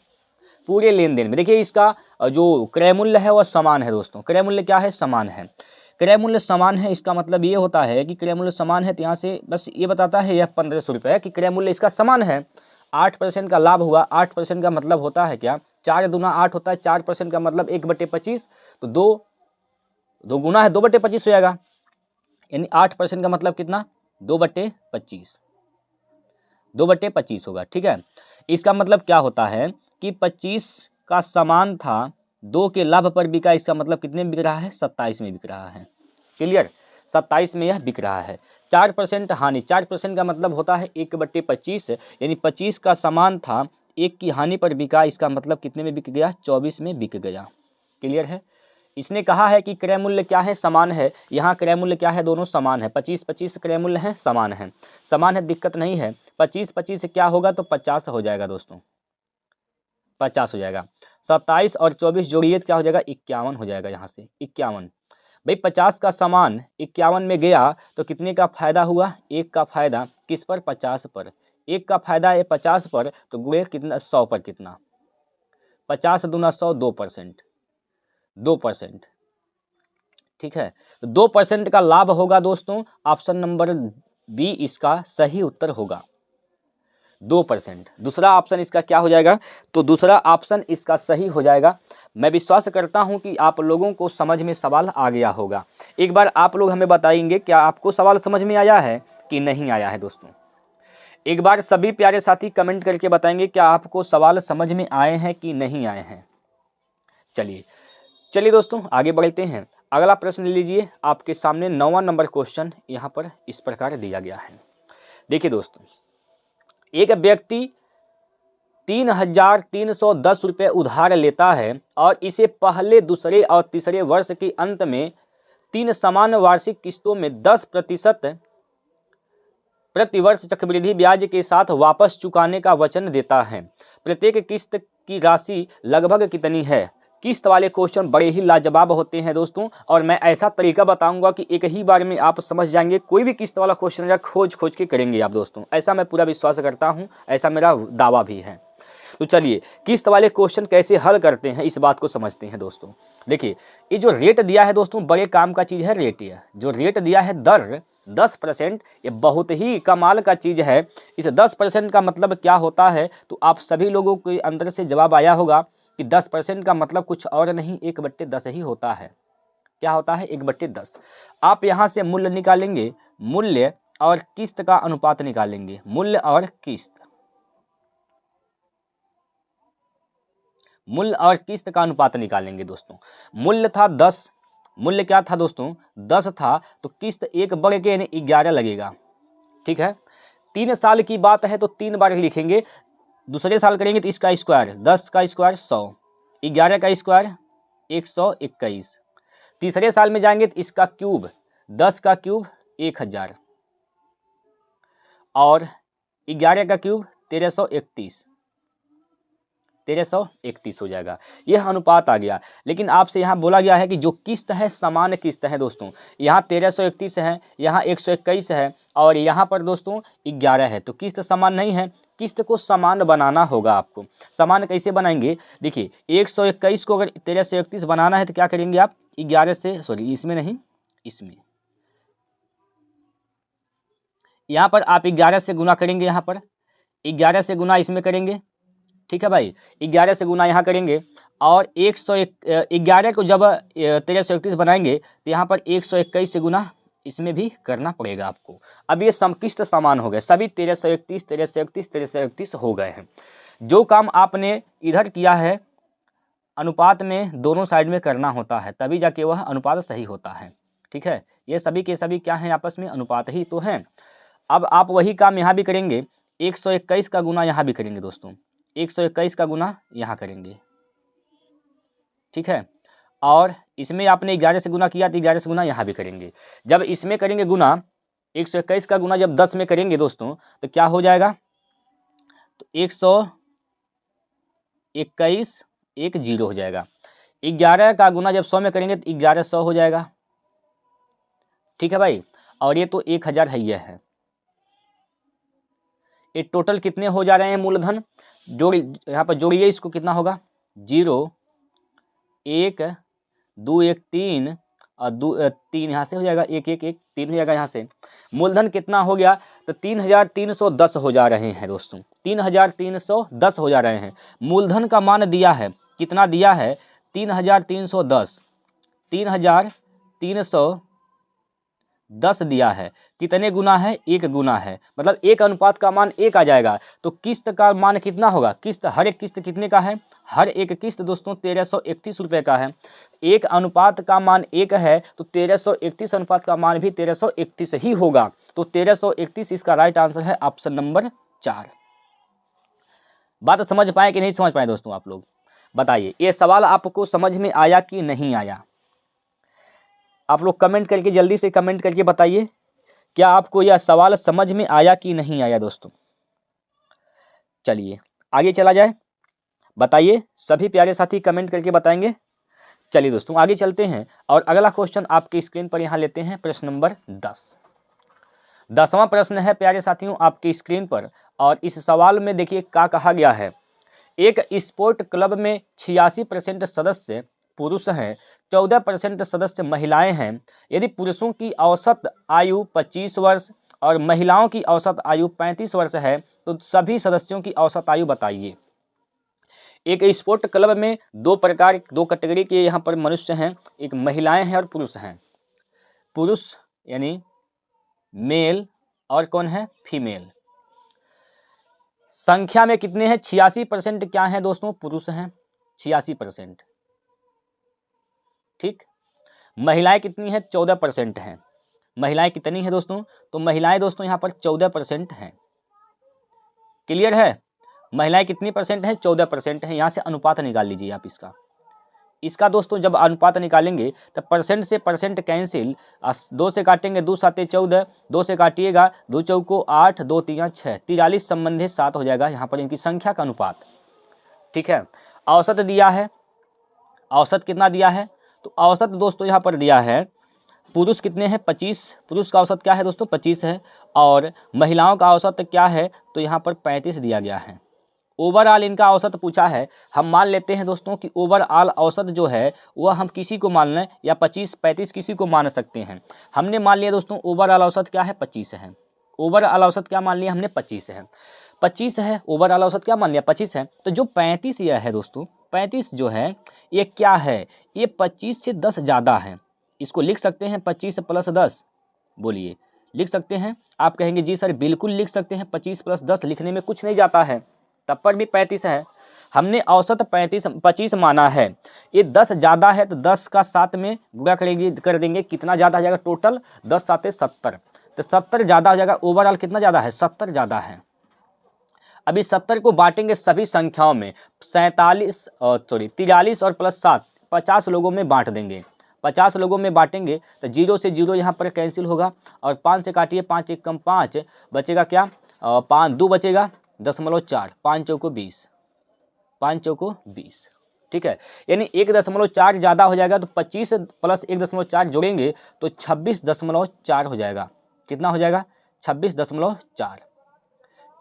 पूरे लेन देन में देखिए इसका जो क्रय मूल्य है वह समान है दोस्तों। क्रय मूल्य क्या है? समान है। क्रय मूल्य समान है, इसका मतलब ये होता है कि क्रय मूल्य समान है, तो यहाँ से बस ये बताता है यह 1500 रुपये कि क्रय मूल्य इसका समान है। 8% का लाभ हुआ, 8% का मतलब होता है क्या? 4 दूना 8 होता है, 4% का मतलब 1/25, तो 2 गुना है 2/25 हो जाएगा, यानी 8% का मतलब कितना? 2/25, 2/25 होगा। ठीक है, इसका मतलब क्या होता है कि 25 का सामान था, 2 के लाभ पर बिका, इसका मतलब कितने में बिक रहा है? 27 में बिक रहा है। क्लियर? 27 में यह बिक रहा है। 4% हानि, 4% का मतलब होता है 1/25, यानी 25 का सामान था, 1 की हानि पर बिका, इसका मतलब कितने में बिक गया? 24 में बिक गया। क्लियर है? इसने कहा है कि क्रय मूल्य क्या है? समान है। यहाँ क्रय मूल्य क्या है? दोनों समान है। 25-25 क्रय मूल्य है, समान है। समान है, दिक्कत नहीं है। 25-25 से क्या होगा? तो 50 हो जाएगा दोस्तों, 50 हो जाएगा। 27 और 24 जोड़िए तो क्या हो जाएगा? 51 हो जाएगा। यहाँ से 51, भाई 50 का सामान 51 में गया तो कितने का फायदा हुआ? 1 का फायदा किस पर? 50 पर। 1 का फायदा है 50 पर, तो गुणे कितना? 100 पर। कितना? 50 दूना 100, 2%, 2%। ठीक है, तो 2% का लाभ होगा दोस्तों। ऑप्शन नंबर बी इसका सही उत्तर होगा, 2%। दूसरा ऑप्शन इसका क्या हो जाएगा? तो दूसरा ऑप्शन इसका सही हो जाएगा। मैं विश्वास करता हूं कि आप लोगों को समझ में सवाल आ गया होगा। एक बार आप लोग हमें बताएंगे क्या आपको सवाल समझ में आया है कि नहीं आया है दोस्तों? एक बार सभी प्यारे साथी कमेंट करके बताएंगे क्या आपको सवाल समझ में आए हैं कि नहीं आए हैं। चलिए दोस्तों आगे बढ़ते हैं। अगला प्रश्न लीजिए, आपके सामने 9वां नंबर क्वेश्चन यहाँ पर इस प्रकार दिया गया है। देखिए दोस्तों, एक व्यक्ति 3,310 रुपये उधार लेता है और इसे पहले, दूसरे और तीसरे वर्ष के अंत में 3 समान वार्षिक किस्तों में 10% प्रति वर्ष चक्रवृद्धि ब्याज के साथ वापस चुकाने का वचन देता है। प्रत्येक किस्त की राशि लगभग कितनी है? किस्त वाले क्वेश्चन बड़े ही लाजवाब होते हैं दोस्तों, और मैं ऐसा तरीका बताऊंगा कि एक ही बार में आप समझ जाएंगे। कोई भी किस्त वाला क्वेश्चन खोज के करेंगे आप दोस्तों, ऐसा मैं पूरा विश्वास करता हूं, ऐसा मेरा दावा भी है। तो चलिए किस्त वाले क्वेश्चन कैसे हल करते हैं इस बात को समझते हैं दोस्तों। देखिए ये जो रेट दिया है दोस्तों, बड़े काम का चीज़ है रेट। यह जो रेट दिया है दर 10%, ये बहुत ही कमाल का चीज़ है। इस 10% का मतलब क्या होता है? तो आप सभी लोगों के अंदर से जवाब आया होगा कि 10% का मतलब कुछ और नहीं 1/10 ही होता है। क्या होता है? 1/10। आप यहाँ से मूल्य निकालेंगे, मूल्य और किस्त का अनुपात निकालेंगे, मूल्य और किस्त, मूल्य और किस्त का अनुपात निकालेंगे दोस्तों। मूल्य था 10, मूल्य क्या था दोस्तों? 10 था, तो किस्त 1 बढ़ के यानी 11 लगेगा। ठीक है, 3 साल की बात है तो 3 बार लिखेंगे। दूसरे साल करेंगे तो इसका स्क्वायर 10 का स्क्वायर 100, 11 का स्क्वायर 121। तीसरे साल में जाएंगे तो इसका क्यूब 10 का क्यूब 1000 और 11 का क्यूब 1331 हो जाएगा। यह अनुपात आ गया। लेकिन आपसे यहाँ बोला गया है कि जो किस्त है समान किस्त है दोस्तों। यहाँ 1331 है, यहाँ 121 है और यहाँ पर दोस्तों 11 है, तो किस्त समान नहीं है। किस्त को समान बनाना होगा आपको। समान कैसे बनाएंगे? देखिए 121 को अगर 1331 बनाना है तो क्या करेंगे आप? 11 से, सॉरी इसमें नहीं, इसमें, यहाँ पर आप 11 से गुना करेंगे, यहाँ पर 11 से गुना इसमें करेंगे। ठीक है भाई, 11 से गुना यहाँ करेंगे और 111 को जब 1331 बनाएंगे तो यहाँ पर 121 से गुना इसमें भी करना पड़ेगा आपको। अब ये समकिस्त समान हो गए, सभी 1331 हो गए हैं। जो काम आपने इधर किया है अनुपात में दोनों साइड में करना होता है, तभी जाके वह अनुपात सही होता है। ठीक है, ये सभी के सभी क्या हैं? आपस में अनुपात ही तो हैं। अब आप वही काम यहाँ भी करेंगे, 121 का गुना यहाँ भी करेंगे दोस्तों, 121 का गुना यहाँ करेंगे। ठीक है, और इसमें आपने 11 से गुना किया तो 11 से गुना यहाँ भी करेंगे। जब इसमें करेंगे गुना 121 का गुना जब 10 में करेंगे दोस्तों तो क्या हो जाएगा, तो 121 एक 0 हो जाएगा। 11 का गुना जब 100 में करेंगे तो 1100 हो जाएगा। ठीक है भाई, और ये तो 1000 है, ये है। ये टोटल कितने हो जा रहे हैं मूलधन, जोड़ यहाँ पर जोड़िए इसको, कितना होगा 0 1 2 1 3 और 3 यहाँ से हो जाएगा, 1 1 1 3 हो जाएगा यहाँ से। मूलधन कितना हो गया, तो 3310 हो जा रहे हैं दोस्तों, 3310 हो जा रहे हैं। मूलधन का मान दिया है, कितना दिया है 3310, 3310 दिया है। कितने गुना है, 1 गुना है, मतलब 1 अनुपात का मान 1 आ जाएगा। तो किस्त का मान कितना होगा, किस्त हर एक किस्त कितने का है, हर एक किस्त दोस्तों 1331 रुपये का है। 1 अनुपात का मान 1 है तो 1331 अनुपात का मान भी 1331 ही होगा। तो 1331 इसका राइट आंसर है ऑप्शन नंबर 4। बात समझ पाए कि नहीं समझ पाए दोस्तों, आप लोग बताइए, ये सवाल आपको समझ में आया कि नहीं आया? आप लोग कमेंट करके, जल्दी से कमेंट करके बताइए, क्या आपको यह सवाल समझ में आया कि नहीं आया दोस्तों। चलिए आगे चला जाए, बताइए, सभी प्यारे साथी कमेंट करके बताएंगे। चलिए दोस्तों आगे चलते हैं और अगला क्वेश्चन आपकी स्क्रीन पर यहाँ लेते हैं, प्रश्न नंबर 10। 10वां प्रश्न है प्यारे साथियों आपकी स्क्रीन पर, और इस सवाल में देखिए क्या कहा गया है। एक स्पोर्ट क्लब में 86% सदस्य पुरुष हैं, 14% सदस्य महिलाएं हैं। यदि पुरुषों की औसत आयु 25 वर्ष और महिलाओं की औसत आयु 35 वर्ष है तो सभी सदस्यों की औसत आयु बताइए। एक स्पोर्ट क्लब में दो कैटेगरी के यहाँ पर मनुष्य हैं, एक महिलाएं हैं और पुरुष हैं। पुरुष यानी मेल और कौन है, फीमेल। संख्या में कितने हैं, 86% क्या है दोस्तों, पुरुष हैं 86%। ठीक, महिलाएं कितनी है, 14% हैं। महिलाएं कितनी है दोस्तों, तो महिलाएं दोस्तों यहाँ पर 14% हैं। क्लियर है, महिलाएं कितनी परसेंट हैं, 14% हैं। यहाँ से अनुपात निकाल लीजिए आप इसका दोस्तों, जब अनुपात निकालेंगे तो परसेंट से परसेंट कैंसिल, 2 से काटेंगे 2 7 14, 2 से काटिएगा 2 चौको 8, 2 3 6, 43 संबंधित 7 हो जाएगा यहाँ पर इनकी संख्या का अनुपात। ठीक है, औसत दिया है, औसत कितना दिया है, तो औसत दोस्तों यहाँ पर दिया है, पुरुष कितने हैं 25, पुरुष का औसत क्या है दोस्तों 25 है, और महिलाओं का औसत क्या है, तो यहाँ पर 35 दिया गया है। ओवरऑल इनका औसत पूछा है, हम मान लेते हैं दोस्तों कि ओवरऑल औसत जो है वह हम किसी को मान लें, या 25-35 किसी को मान सकते हैं। हमने मान लिया दोस्तों ओवरऑल औसत क्या है 25 है, ओवरऑल औसत क्या मान लिया हमने 25 है, 25 है, ओवरऑल औसत क्या मान लिया 25 है। तो जो 35 यह है दोस्तों, 35 जो है ये क्या है, ये 25 से 10 ज़्यादा है। इसको लिख सकते हैं 25 + 10, बोलिए लिख सकते हैं? आप कहेंगे जी सर बिल्कुल लिख सकते हैं, 25 + 10 लिखने में कुछ नहीं जाता है, तब पर भी 35 है। हमने औसत 25 माना है, ये 10 ज़्यादा है तो 10 का 7 में गुणा कर देंगे, कितना ज़्यादा हो जाएगा टोटल, 10 7 70, तो 70 ज़्यादा हो जाएगा। ओवरऑल कितना ज़्यादा है, 70 ज़्यादा है। अभी 70 को बांटेंगे सभी संख्याओं में, 43 और +7 50 लोगों में बांट देंगे, 50 लोगों में बांटेंगे तो 0 से 0 यहाँ पर कैंसिल होगा, और 5 से काटिए, 5 1 कम 5 बचेगा क्या, 5 2 बचेगा 0.4, 5 चौको 20, 5 चौको 20। ठीक है, यानी 1.4 ज़्यादा हो जाएगा, तो 25 + 1.4 जोड़ेंगे तो 26.4 हो जाएगा। कितना हो जाएगा, 26.4,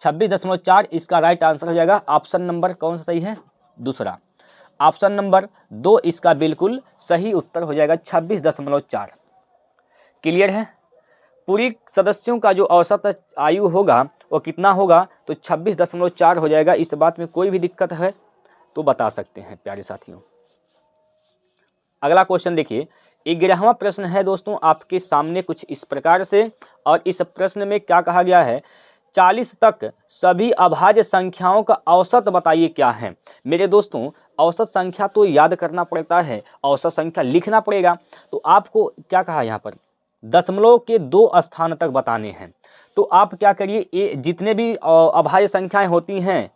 26.4 इसका राइट आंसर हो जाएगा। ऑप्शन नंबर कौन सा सही है, दूसरा, ऑप्शन नंबर 2 इसका बिल्कुल सही उत्तर हो जाएगा, 26.4। क्लियर है, पूरी सदस्यों का जो औसत आयु होगा वो कितना होगा, तो 26.4 हो जाएगा। इस बात में कोई भी दिक्कत है तो बता सकते हैं प्यारे साथियों। अगला क्वेश्चन देखिए, 11वां प्रश्न है दोस्तों आपके सामने कुछ इस प्रकार से, और इस प्रश्न में क्या कहा गया है, 40 तक सभी अभाज्य संख्याओं का औसत बताइए क्या है। मेरे दोस्तों औसत संख्या तो याद करना पड़ता है, औसत संख्या लिखना पड़ेगा, तो आपको क्या कहा यहाँ पर, दशमलव के 2 स्थान तक बताने हैं। तो आप क्या करिए, ये जितने भी अभाज्य संख्याएं होती हैं,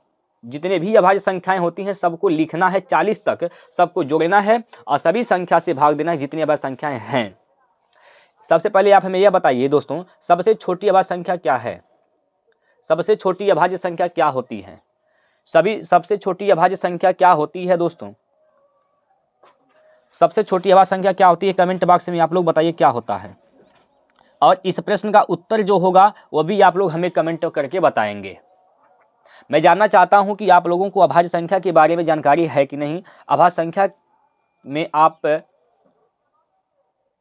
जितने भी अभाज्य संख्याएं होती हैं सबको लिखना है, 40 तक सबको जोड़ना है और सभी संख्या से भाग देना है जितनी अभाज्य संख्याएं हैं। सबसे पहले आप हमें यह बताइए दोस्तों, सबसे छोटी अभाज्य संख्या क्या है? सबसे छोटी अभाज्य संख्या क्या होती है? सबसे छोटी अभाज्य संख्या क्या होती है दोस्तों? सबसे छोटी अभाज्य संख्या क्या होती है? कमेंट बॉक्स में आप लोग बताइए क्या होता है। और इस प्रश्न का उत्तर जो होगा वो भी आप लोग हमें कमेंट करके बताएंगे। मैं जानना चाहता हूं कि आप लोगों को अभाज्य संख्या के बारे में जानकारी है कि नहीं, अभाज्य संख्या में आप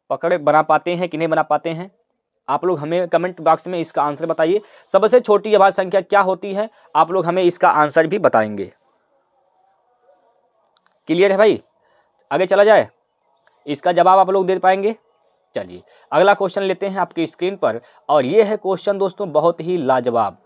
पकड़ बना पाते हैं कि नहीं बना पाते हैं। आप लोग हमें कमेंट बॉक्स में इसका आंसर बताइए। सबसे छोटी अभाज्य संख्या क्या होती है, आप लोग हमें इसका आंसर भी बताएंगे। क्लियर है भाई? आगे चला जाए, इसका जवाब आप लोग दे पाएंगे। चलिए अगला क्वेश्चन लेते हैं आपकी स्क्रीन पर, और ये है क्वेश्चन दोस्तों बहुत ही लाजवाब।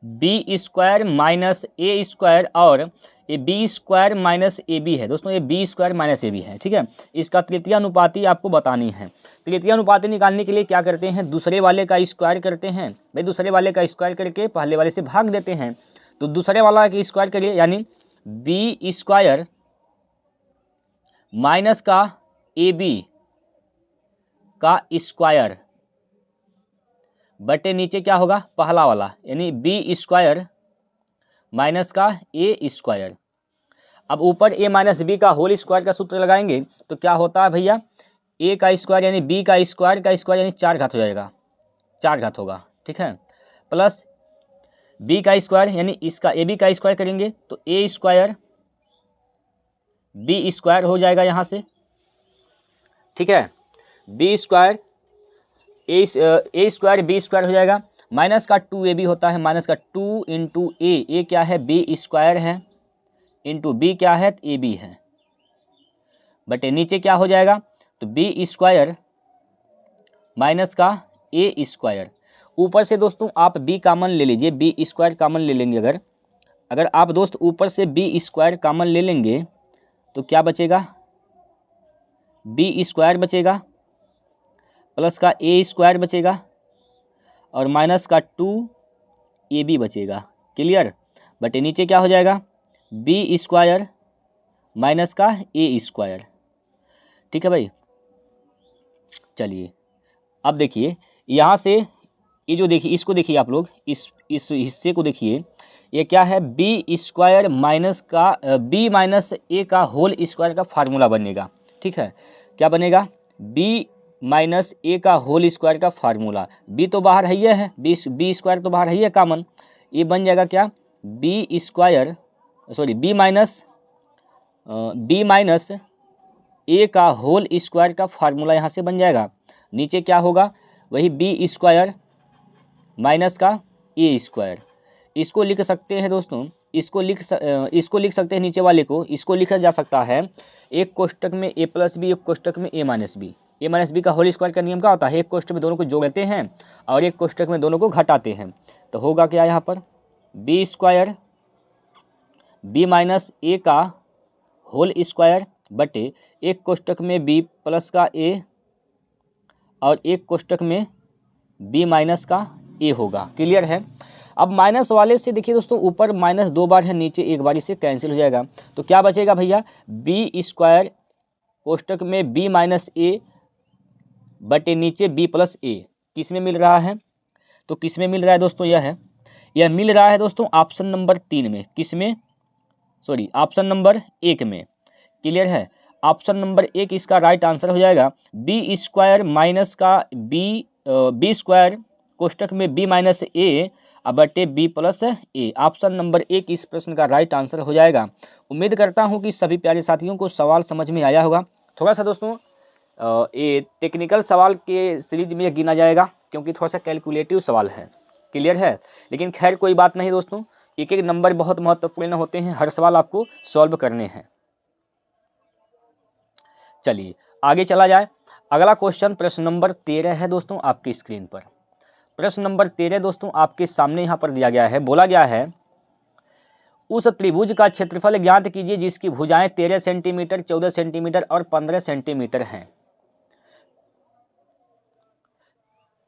B square minus A square और ये B square minus A B है दोस्तों, ये B square minus A B है, ठीक है। इसका तृतीय अनुपाती आपको बतानी है। तृतीय अनुपाती निकालने के लिए क्या करते हैं, दूसरे वाले का स्क्वायर करते हैं भाई, दूसरे वाले का स्क्वायर करके पहले वाले से भाग देते हैं। तो दूसरे वाला के स्क्वायर करिए, यानी बी स्क्वायर माइनस का ए बी का स्क्वायर बटे नीचे क्या होगा, पहला वाला, यानी बी स्क्वायर माइनस का ए स्क्वायर। अब ऊपर ए माइनस बी का होल स्क्वायर का सूत्र लगाएंगे तो क्या होता है भैया, ए का स्क्वायर यानी बी का स्क्वायर यानी 4 घात हो जाएगा, 4 घात होगा, ठीक है। प्लस बी का स्क्वायर यानी इसका ए बी का स्क्वायर करेंगे तो ए स्क्वायर बी स्क्वायर हो जाएगा यहाँ से, ठीक है। बी स्क्वायर ए स्क्वायर बी स्क्वायर हो जाएगा, माइनस का 2ab होता है, माइनस का 2 इंटू ए क्या है, बी स्क्वायर है, इंटू बी क्या है, ए बी है, बटे नीचे क्या हो जाएगा, तो बी स्क्वायर माइनस का ए स्क्वायर। ऊपर से दोस्तों आप बी कामन ले लीजिए, बी स्क्वायर कामन ले लेंगे। अगर आप दोस्त ऊपर से बी स्क्वायर कामन ले लेंगे तो क्या बचेगा, बी स्क्वायर बचेगा, प्लस का ए स्क्वायर बचेगा, और माइनस का 2ab बचेगा। क्लियर? बटे नीचे क्या हो जाएगा, बी स्क्वायर माइनस का ए स्क्वायर, ठीक है भाई। चलिए अब देखिए यहाँ से ये जो देखिए, इसको देखिए आप लोग, इस हिस्से को देखिए, ये क्या है, बी स्क्वायर माइनस का बी माइनस ए का होल स्क्वायर का फार्मूला बनेगा, ठीक है। क्या बनेगा, बी माइनस ए का होल स्क्वायर का फार्मूला, बी तो बाहर है, बी स्क्वायर तो बाहर है कॉमन, ये बन जाएगा क्या, B square sorry B minus A का होल स्क्वायर का फार्मूला यहाँ से बन जाएगा। नीचे क्या होगा, वही बी स्क्वायर माइनस का ए स्क्वायर। इसको लिख सकते हैं दोस्तों, इसको लिख सकते हैं नीचे वाले को, इसको लिखा जा सकता है एक कोष्टक में ए प्लस बी, एक कोष्टक में ए माइनस बी। ए माइनस बी का होल स्क्वायर का नियम क्या होता है, एक कोष्टक में दोनों को जोड़ते हैं और एक कोष्टक में दोनों को घटाते हैं। तो होगा क्या यहाँ पर, B square B minus A का होल स्क्वायर बटे एक कोष्टक में बी प्लस का ए और एक कोष्टक में बी माइनस का ए होगा। क्लियर है? अब माइनस वाले से देखिए दोस्तों, ऊपर माइनस 2 बार है, नीचे एक बार से कैंसिल हो जाएगा। तो क्या बचेगा भैया, बी स्क्वायर कोष्टक में बी माइनस ए बटे नीचे बी प्लस ए। किस में मिल रहा है, तो किस में मिल रहा है दोस्तों, यह मिल रहा है दोस्तों ऑप्शन नंबर 3 में। किस में, सॉरी ऑप्शन नंबर 1 में। क्लियर है? ऑप्शन नंबर 1 इसका राइट आंसर हो जाएगा। बी स्क्वायर माइनस का बी स्क्वायर कोष्टक में बी माइनस ए बटे बी प्लस ए। ऑप्शन नंबर 1 इस प्रश्न का राइट आंसर हो जाएगा। उम्मीद करता हूं कि सभी प्यारे साथियों को सवाल समझ में आया होगा। थोड़ा सा दोस्तों ये टेक्निकल सवाल के सीरीज में गिना जाएगा क्योंकि थोड़ा सा कैलकुलेटिव सवाल है। क्लियर है? लेकिन खैर कोई बात नहीं दोस्तों, एक एक नंबर बहुत महत्वपूर्ण होते हैं, हर सवाल आपको सॉल्व करने हैं। चलिए आगे चला जाए। अगला क्वेश्चन प्रश्न नंबर 13 है दोस्तों आपकी स्क्रीन पर। प्रश्न नंबर 13 दोस्तों आपके सामने यहाँ पर दिया गया है। बोला गया है उस त्रिभुज का क्षेत्रफल ज्ञात कीजिए जिसकी भुजाएं 13 सेंटीमीटर, 14 सेंटीमीटर और 15 सेंटीमीटर हैं।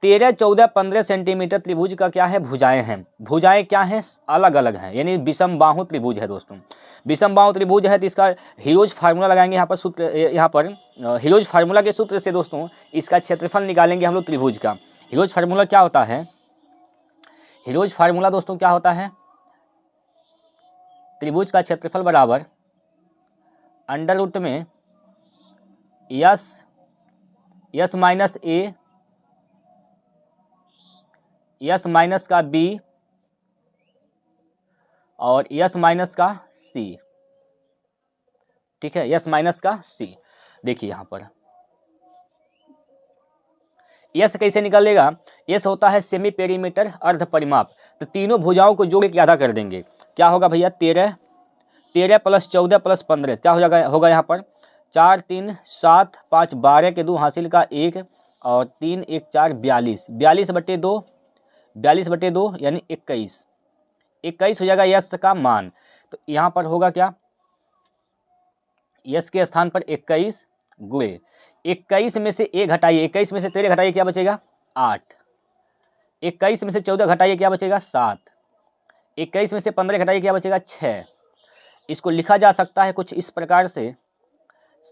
13, 14, 15 सेंटीमीटर त्रिभुज का क्या है, भुजाएं हैं। भुजाएं क्या हैं, अलग अलग हैं, यानी विषम बाहु त्रिभुज है दोस्तों। विषम बाहु त्रिभुज है तो इसका हीरोज फार्मूला लगाएंगे यहाँ पर सूत्र, यहाँ पर हीरोज फार्मूला के सूत्र से दोस्तों इसका क्षेत्रफल निकालेंगे हम लोग त्रिभुज का। हीरोज फार्मूला क्या होता है, हीरोज फार्मूला दोस्तों क्या होता है, त्रिभुज का क्षेत्रफल बराबर अंडर रूट में यस माइनस ए यस माइनस का बी और यस माइनस का सी। ठीक है, यस माइनस का सी। देखिए यहाँ पर यस कैसे निकलेगा, यस होता है सेमी पेरीमीटर अर्ध परिमाप। तो तीनों भुजाओं को जोड़ के आधा कर देंगे, क्या होगा भैया 13 प्लस 14 प्लस 15 क्या हो जाएगा, होगा यहाँ पर 4 3 7 5 12 के 2 हासिल का 1 और 3 1 4 42 42/2 यानी 21 हो जाएगा यस का मान। तो यहाँ पर होगा क्या, यस के स्थान पर 21 गुणे 21 में से 1 घटाइए, 21 में से 13 घटाइए क्या बचेगा 8, 21 में से 14 घटाइए क्या बचेगा 7, 21 में से 15 घटाइए क्या बचेगा 6। इसको लिखा जा सकता है कुछ इस प्रकार से,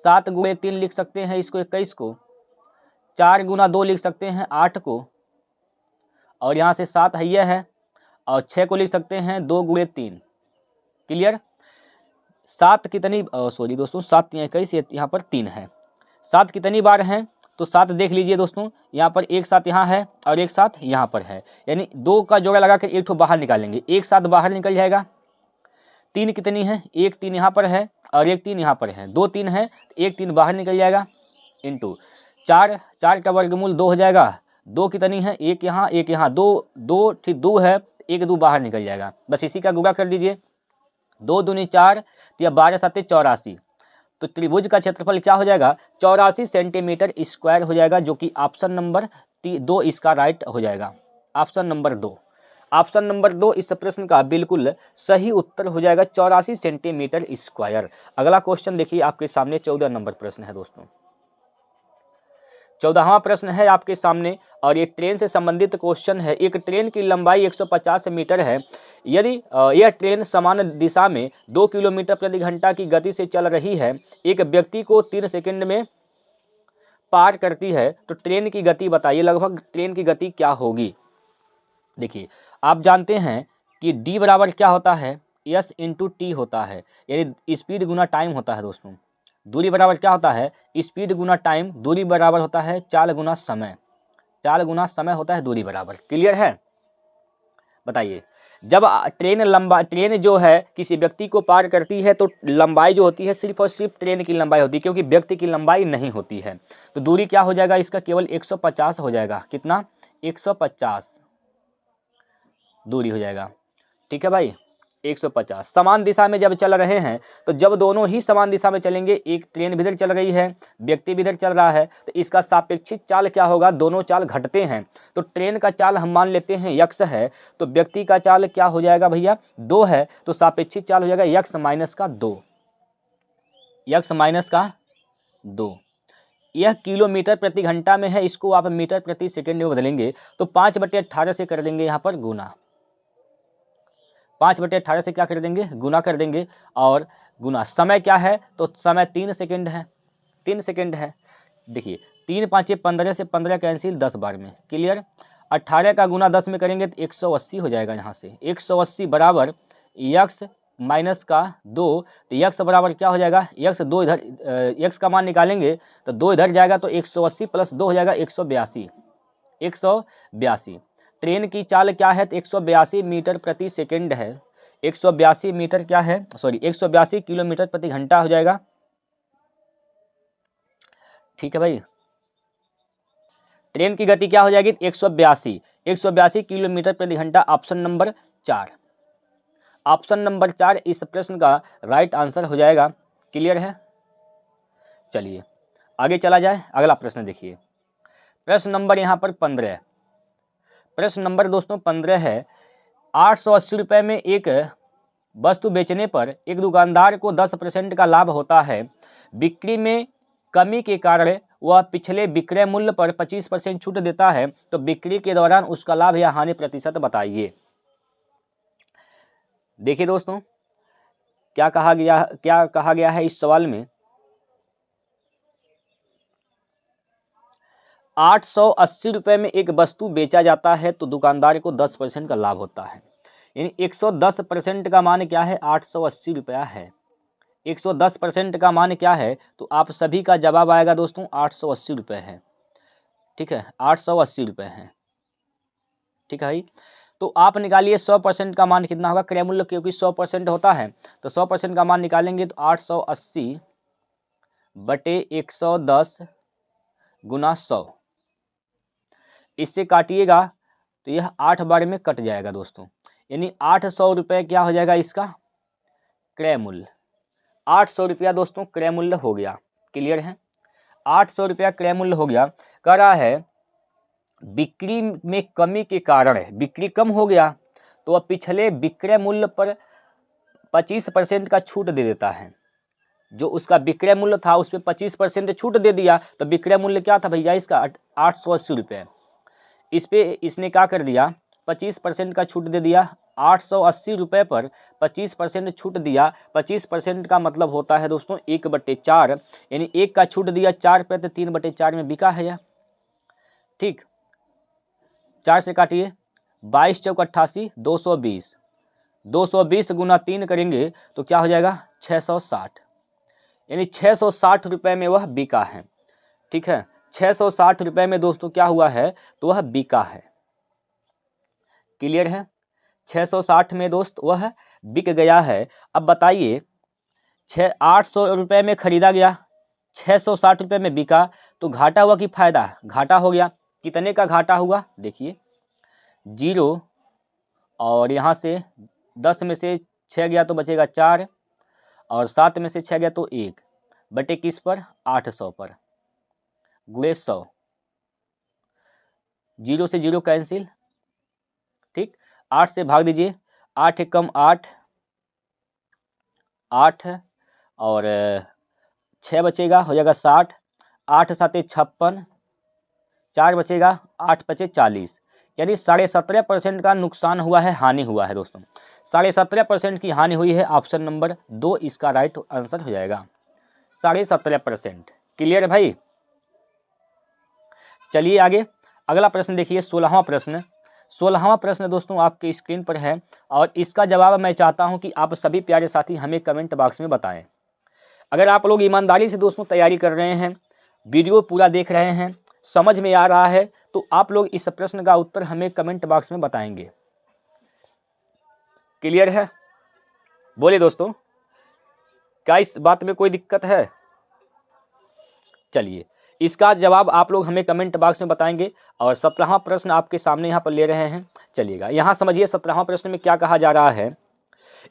7 गुणे 3 लिख सकते हैं इसको 21 को, 4 गुना 2 लिख सकते हैं 8 को, और यहाँ से 7 है और 6 को लिख सकते हैं 2 गुणे 3। क्लियर, 7 कितनी सॉरी दोस्तों 7 21 यहाँ पर 3 है, 7 कितनी बार हैं तो 7 देख लीजिए दोस्तों, यहाँ पर एक साथ यहाँ है और एक साथ यहाँ पर है, यानी 2 का जोड़ा लगा कर एक ठो बाहर निकालेंगे, एक साथ बाहर निकल जाएगा। 3 कितनी है, एक 3 यहाँ पर है और एक 3 यहाँ पर है, 2 3 है, एक 3 बाहर निकल जाएगा, इंटू 4 का वर्गमूल 2 हो जाएगा, 2 कितनी है, एक यहाँ 2 ठीक 2 है, एक 2 बाहर निकल जाएगा, बस इसी का गुणा कर दीजिए, 2 दूनी 4 या 12 7 84। तो त्रिभुज का क्षेत्रफल क्या हो जाएगा 84 सेंटीमीटर स्क्वायर हो जाएगा, जो कि ऑप्शन नंबर 2 इसका राइट हो जाएगा। ऑप्शन नंबर 2 इस प्रश्न का बिल्कुल सही उत्तर हो जाएगा 84 सेंटीमीटर स्क्वायर। अगला क्वेश्चन देखिए आपके सामने 14 नंबर प्रश्न है दोस्तों। 14वां प्रश्न है आपके सामने और ये ट्रेन से संबंधित क्वेश्चन है। एक ट्रेन की लंबाई 150 मीटर है। यदि यह ट्रेन समान दिशा में 2 किलोमीटर प्रति घंटा की गति से चल रही है, एक व्यक्ति को 3 सेकंड में पार करती है, तो ट्रेन की गति बताइए, लगभग ट्रेन की गति क्या होगी। देखिए आप जानते हैं कि d बराबर क्या होता है, s इंटू टी होता है, यानी स्पीड गुना टाइम होता है दोस्तों। दूरी बराबर क्या होता है, स्पीड गुना टाइम, दूरी बराबर होता है चाल गुना समय, चाल गुना समय होता है दूरी बराबर। क्लियर है, बताइए जब ट्रेन जो है किसी व्यक्ति को पार करती है तो लंबाई जो होती है सिर्फ और सिर्फ ट्रेन की लंबाई होती है, क्योंकि व्यक्ति की लंबाई नहीं होती है। तो दूरी क्या हो जाएगा इसका, केवल 150 हो जाएगा। कितना, 150 दूरी हो जाएगा। ठीक है भाई, 150। समान दिशा में जब चल रहे हैं तो जब दोनों ही समान दिशा में चलेंगे, एक ट्रेन भी इधर चल रही है, व्यक्ति भी इधर चल रहा है, तो इसका सापेक्षिक चाल क्या होगा, दोनों चाल घटते हैं। तो ट्रेन का चाल हम मान लेते हैं यक्स है, तो व्यक्ति का चाल क्या हो जाएगा भैया 2 है, तो सापेक्षिक चाल हो जाएगा यक्स माइनस का 2, यक्स माइनस का 2। यह किलोमीटर प्रति घंटा में है, इसको आप मीटर प्रति सेकेंड में बदलेंगे तो 5/18 से कर देंगे यहाँ पर गुना, 5/18 से क्या कर देंगे, गुना कर देंगे, और गुना समय क्या है, तो समय 3 सेकंड है, 3 सेकंड है। देखिए 3 5 15 से 15 कैंसिल 10 बार में। क्लियर, 18 का गुना 10 में करेंगे तो 180 हो जाएगा। यहाँ से 180 बराबर यक्स माइनस का 2, तो यक्स बराबर क्या हो जाएगा, यक्स 2 इधर, यक्स का मान निकालेंगे तो 2 इधर जाएगा, तो 180 प्लस 2 हो जाएगा 182, 182। ट्रेन की चाल क्या है, तो 182 मीटर प्रति सेकंड है, 182 मीटर क्या है, सॉरी 182 किलोमीटर प्रति घंटा हो जाएगा। ठीक है भाई, ट्रेन की गति क्या हो जाएगी 182 किलोमीटर प्रति घंटा। ऑप्शन नंबर 4, ऑप्शन नंबर 4 इस प्रश्न का राइट आंसर हो जाएगा। क्लियर है, चलिए आगे चला जाए। अगला प्रश्न देखिए, प्रश्न नंबर यहाँ पर 15, प्रश्न नंबर दोस्तों 15 है। 880 रुपये में एक वस्तु बेचने पर एक दुकानदार को 10% का लाभ होता है। बिक्री में कमी के कारण वह पिछले विक्रय मूल्य पर 25% छूट देता है तो बिक्री के दौरान उसका लाभ या हानि प्रतिशत बताइए। देखिए दोस्तों, क्या कहा गया है इस सवाल में, 880 रुपये में एक वस्तु बेचा जाता है तो दुकानदार को 10% का लाभ होता है। यानी 110% का मान क्या है, 880 रुपया है। 110% का मान क्या है, तो आप सभी का जवाब आएगा दोस्तों 880 रुपये है। ठीक है, 880 रुपये है। ठीक है भाई, तो आप निकालिए 100% का मान कितना होगा, क्रय मूल्य क्योंकि 100% होता है तो 100% का मान निकालेंगे तो 880 बटे 110 गुना 100, इससे काटिएगा तो यह 8 बार में कट जाएगा दोस्तों। यानी 800 रुपये क्या हो जाएगा इसका क्रय मूल्य। 800 रुपया दोस्तों क्रय मूल्य हो गया। क्लियर है, 800 रुपया क्रय मूल्य हो गया। कह रहा है बिक्री में कमी के कारण बिक्री कम हो गया तो वह पिछले विक्रय मूल्य पर 25% का छूट दे देता है। जो उसका विक्रय मूल्य था उस पर 25% छूट दे दिया तो विक्रय मूल्य क्या था भैया इसका 880 रुपये। इस पे इसने क्या कर दिया, 25% का छूट दे दिया। 880 रुपये पर 25% छूट दिया। 25% का मतलब होता है दोस्तों 1/4, यानी 1 का छूट दिया 4 पे तो 3/4 में बिका है यह। ठीक, 4 से काटिए, 22 चौक 88, 220, 220 गुना 3 करेंगे तो क्या हो जाएगा 660, यानी 660 रुपये में वह बिका है। ठीक है, 660 रुपये में दोस्तों क्या हुआ है, तो वह बिका है। क्लियर है, 660 में दोस्त वह बिक गया है। अब बताइए 800 रुपये में खरीदा गया, 660 रुपये में बिका, तो घाटा हुआ कि फायदा, घाटा हो गया। कितने का घाटा हुआ, देखिए 0 और यहाँ से 10 में से 6 गया तो बचेगा 4 और 7 में से 6 गया तो 1 बटे किस पर 800 पर गुणे 100, 0 से 0 कैंसिल। ठीक, 8 से भाग दीजिए, 8 कम 8 और 6 बचेगा हो जाएगा 60, 8 7 56, 4 बचेगा 8 5 40, यानी 17.5% का नुकसान हुआ है, हानि हुआ है दोस्तों। 17.5% की हानि हुई है। ऑप्शन नंबर 2 इसका राइट आंसर हो जाएगा, 17.5%। क्लियर है भाई। चलिए आगे अगला प्रश्न देखिए, 16वां प्रश्न। 16वां प्रश्न दोस्तों आपके स्क्रीन पर है और इसका जवाब मैं चाहता हूं कि आप सभी प्यारे साथी हमें कमेंट बॉक्स में बताएं। अगर आप लोग ईमानदारी से दोस्तों तैयारी कर रहे हैं, वीडियो पूरा देख रहे हैं, समझ में आ रहा है, तो आप लोग इस प्रश्न का उत्तर हमें कमेंट बॉक्स में बताएंगे। क्लियर है, बोलिए दोस्तों, क्या इस बात में कोई दिक्कत है? चलिए इसका जवाब आप लोग हमें कमेंट बॉक्स में बताएंगे। और 17वां प्रश्न आपके सामने यहाँ पर ले रहे हैं। चलिएगा, यहाँ समझिए 17वां प्रश्न में क्या कहा जा रहा है।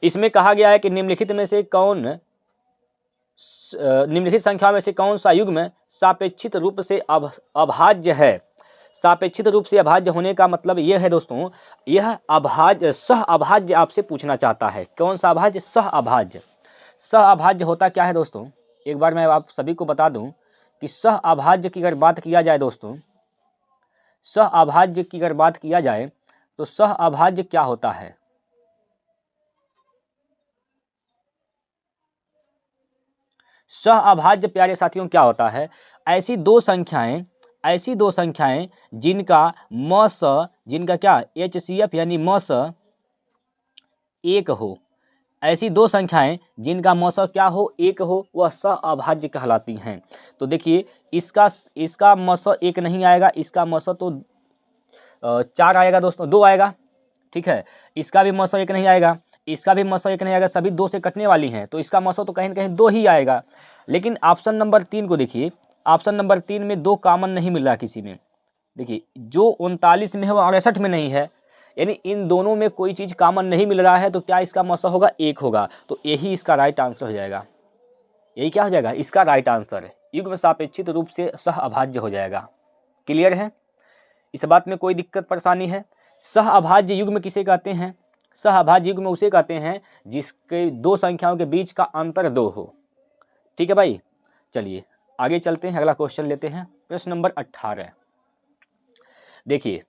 इसमें कहा गया है कि निम्नलिखित संख्या में से कौन सा युग्म सापेक्षित रूप से अभाज्य है। सापेक्षित रूप से अभाज्य होने का मतलब यह है दोस्तों, यह अभाज्य सह अभाज्य आपसे पूछना चाहता है। कौन सा अभाज्य? सह अभाज्य। सह अभाज्य होता क्या है दोस्तों, एक बार मैं आप सभी को बता दूं कि सह अभाज्य की अगर बात किया जाए दोस्तों, सह अभाज्य की अगर बात किया जाए तो सह अभाज्य क्या होता है? सह अभाज्य प्यारे साथियों क्या होता है? ऐसी दो संख्याएं जिनका म स, जिनका क्या HCF यानी म स 1 हो, ऐसी दो संख्याएं जिनका म स क्या हो 1 हो, वह सह अभाज्य कहलाती हैं। तो देखिए इसका म स 1 नहीं आएगा, इसका म स तो 4 आएगा दोस्तों, 2 आएगा। ठीक है, इसका भी म स 1 नहीं आएगा, इसका भी म स 1 नहीं आएगा, सभी 2 से कटने वाली हैं तो इसका म स तो कहीं ना कहीं 2 ही आएगा। लेकिन ऑप्शन नंबर 3 को देखिए, ऑप्शन नंबर 3 में 2 कॉमन नहीं मिल रहा किसी में। देखिए जो 39 में है वो 68 में नहीं है, यानी इन दोनों में कोई चीज़ कॉमन नहीं मिल रहा है, तो क्या इसका म स होगा 1 होगा। तो यही इसका राइट आंसर हो जाएगा। यही क्या हो जाएगा, इसका राइट आंसर है, युग्म सापेक्षित रूप से सह अभाज्य हो जाएगा। क्लियर है, इस बात में कोई दिक्कत परेशानी है? सह अभाज्य युग्म किसे कहते हैं? सह अभाज्य युग्म उसे कहते हैं जिसके दो संख्याओं के बीच का अंतर 2 हो। ठीक है भाई, चलिए आगे चलते हैं, अगला क्वेश्चन लेते हैं। प्रश्न नंबर 18। देखिए,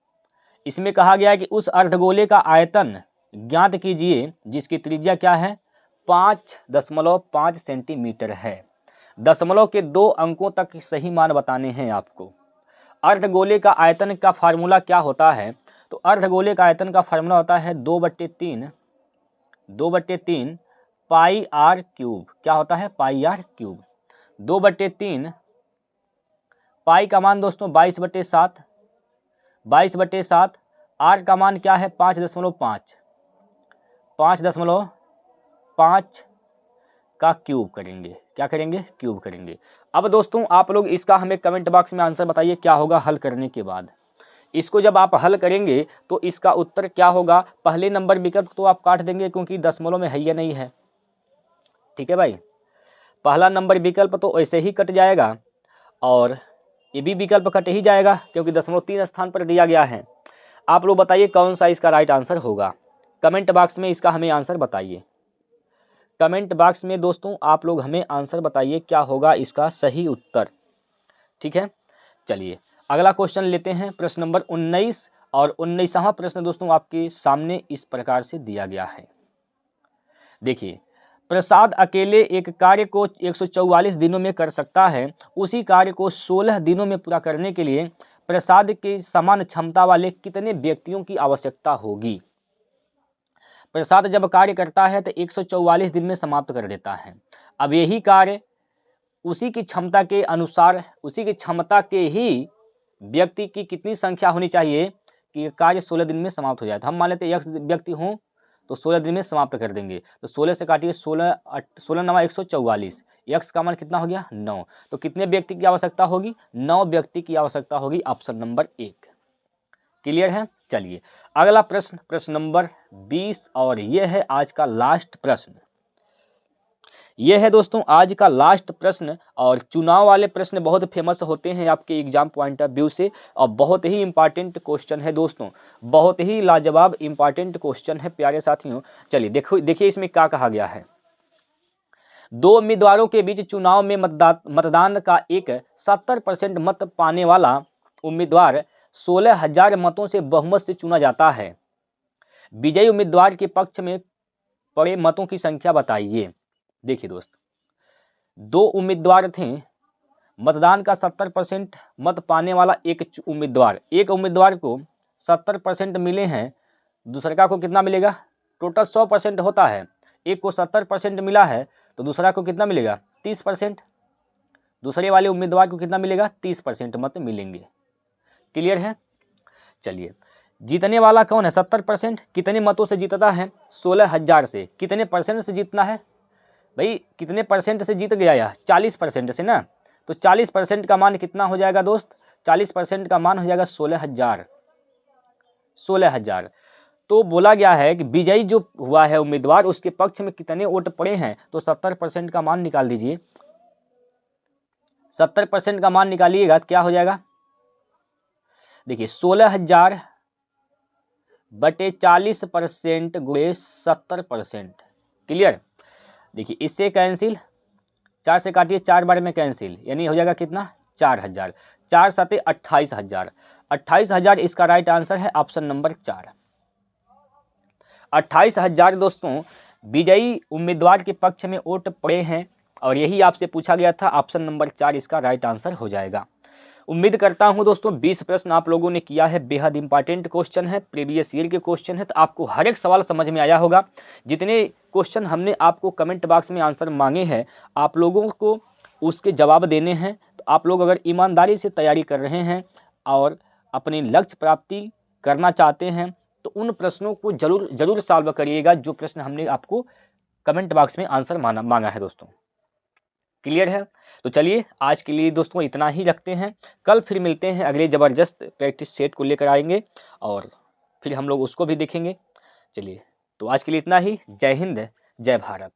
इसमें कहा गया है कि उस अर्धगोले का आयतन ज्ञात कीजिए जिसकी त्रिज्या क्या है, 5.5 सेंटीमीटर है। दशमलव के 2 अंकों तक सही मान बताने हैं आपको। अर्धगोले का आयतन का फार्मूला क्या होता है, तो अर्धगोले का आयतन का फार्मूला होता है 2/3 पाई आर क्यूब। क्या होता है, पाई आर क्यूब। 2/3 पाई का मान दोस्तों 22/7, 22/7। आर का मान क्या है, 5.5, 5.5 का क्यूब करेंगे। क्या करेंगे, क्यूब करेंगे। अब दोस्तों आप लोग इसका हमें कमेंट बॉक्स में आंसर बताइए क्या होगा हल करने के बाद। इसको जब आप हल करेंगे तो इसका उत्तर क्या होगा, पहले नंबर विकल्प तो आप काट देंगे क्योंकि दशमलव में है या नहीं है। ठीक है भाई, पहला नंबर विकल्प तो ऐसे ही कट जाएगा और ये भी विकल्प कट ही जाएगा क्योंकि 0.3 स्थान पर दिया गया है। आप लोग बताइए कौन सा इसका राइट आंसर होगा। कमेंट बॉक्स में इसका हमें आंसर बताइए। कमेंट बॉक्स में दोस्तों आप लोग हमें आंसर बताइए क्या होगा इसका सही उत्तर। ठीक है, चलिए अगला क्वेश्चन लेते हैं। प्रश्न नंबर 19 और 19वां प्रश्न दोस्तों आपके सामने इस प्रकार से दिया गया है। देखिए, प्रसाद अकेले एक कार्य को 144 दिनों में कर सकता है। उसी कार्य को 16 दिनों में पूरा करने के लिए प्रसाद के समान क्षमता वाले कितने व्यक्तियों की आवश्यकता होगी। प्रसाद जब कार्य करता है तो 144 दिन में समाप्त कर देता है। अब यही कार्य उसी की क्षमता के अनुसार, उसी की क्षमता के ही व्यक्ति की कितनी संख्या होनी चाहिए कि कार्य 16 दिन में समाप्त हो जाए। तो हम मान लेते हैं 1 व्यक्ति हों तो 16 दिन में समाप्त कर देंगे। तो 16 से काटिए 16 9 144, x का मान कितना हो गया, 9। तो कितने व्यक्ति की आवश्यकता होगी, 9 व्यक्ति की आवश्यकता होगी। ऑप्शन नंबर 1 क्लियर है। चलिए अगला प्रश्न, प्रश्न नंबर 20 और यह है आज का लास्ट प्रश्न। यह है दोस्तों आज का लास्ट प्रश्न और चुनाव वाले प्रश्न बहुत फेमस होते हैं आपके एग्जाम पॉइंट ऑफ व्यू से और बहुत ही इंपॉर्टेंट क्वेश्चन है दोस्तों, बहुत ही लाजवाब इंपॉर्टेंट क्वेश्चन है प्यारे साथियों। चलिए देखिए इसमें क्या कहा गया है। 2 उम्मीदवारों के बीच चुनाव में मतदान का एक 70% मत पाने वाला उम्मीदवार 16,000 मतों से बहुमत से चुना जाता है। विजयी उम्मीदवार के पक्ष में पड़े मतों की संख्या बताइए। देखिए दोस्त, 2 उम्मीदवार थे, मतदान का 70% मत पाने वाला एक उम्मीदवार को 70% मिले हैं, दूसरा को कितना मिलेगा, टोटल 100% होता है, एक को 70% मिला है तो दूसरा को कितना मिलेगा, 30%। दूसरे वाले उम्मीदवार को कितना मिलेगा, 30% मत मिलेंगे। क्लियर है। चलिए जीतने वाला कौन है, 70%। कितने मतों से जीतता है, 16,000 से। कितने परसेंट से जीतना है भाई, कितने परसेंट से जीत गया यह, 40% से ना। तो 40% का मान कितना हो जाएगा दोस्त, 40% का मान हो जाएगा 16,000। तो बोला गया है कि विजयी जो हुआ है उम्मीदवार उसके पक्ष में कितने वोट पड़े हैं, तो 70% का मान निकाल दीजिए। 70% का मान निकालिएगा क्या हो जाएगा, देखिए 16,000 बटे 40% गुणे 70%। क्लियर। देखिए इससे कैंसिल, 4 से काटिए, 4 बार में कैंसिल, यानी हो जाएगा कितना, 4,000। 4 7 28,000, 28,000 इसका राइट आंसर है ऑप्शन नंबर 4। 28,000 दोस्तों विजयी उम्मीदवार के पक्ष में वोट पड़े हैं और यही आपसे पूछा गया था। ऑप्शन नंबर 4 इसका राइट आंसर हो जाएगा। उम्मीद करता हूं दोस्तों 20 प्रश्न आप लोगों ने किया है, बेहद इंपॉर्टेंट क्वेश्चन है, प्रीवियस ईयर के क्वेश्चन है, तो आपको हर एक सवाल समझ में आया होगा। जितने क्वेश्चन हमने आपको कमेंट बॉक्स में आंसर मांगे हैं आप लोगों को उसके जवाब देने हैं। तो आप लोग अगर ईमानदारी से तैयारी कर रहे हैं और अपनी लक्ष्य प्राप्ति करना चाहते हैं तो उन प्रश्नों को जरूर सॉल्व करिएगा जो प्रश्न हमने आपको कमेंट बॉक्स में आंसर मांगा है दोस्तों। क्लियर है। तो चलिए आज के लिए दोस्तों इतना ही रखते हैं, कल फिर मिलते हैं, अगले ज़बरदस्त प्रैक्टिस सेट को लेकर आएंगे और फिर हम लोग उसको भी देखेंगे। चलिए तो आज के लिए इतना ही। जय हिंद, जय भारत।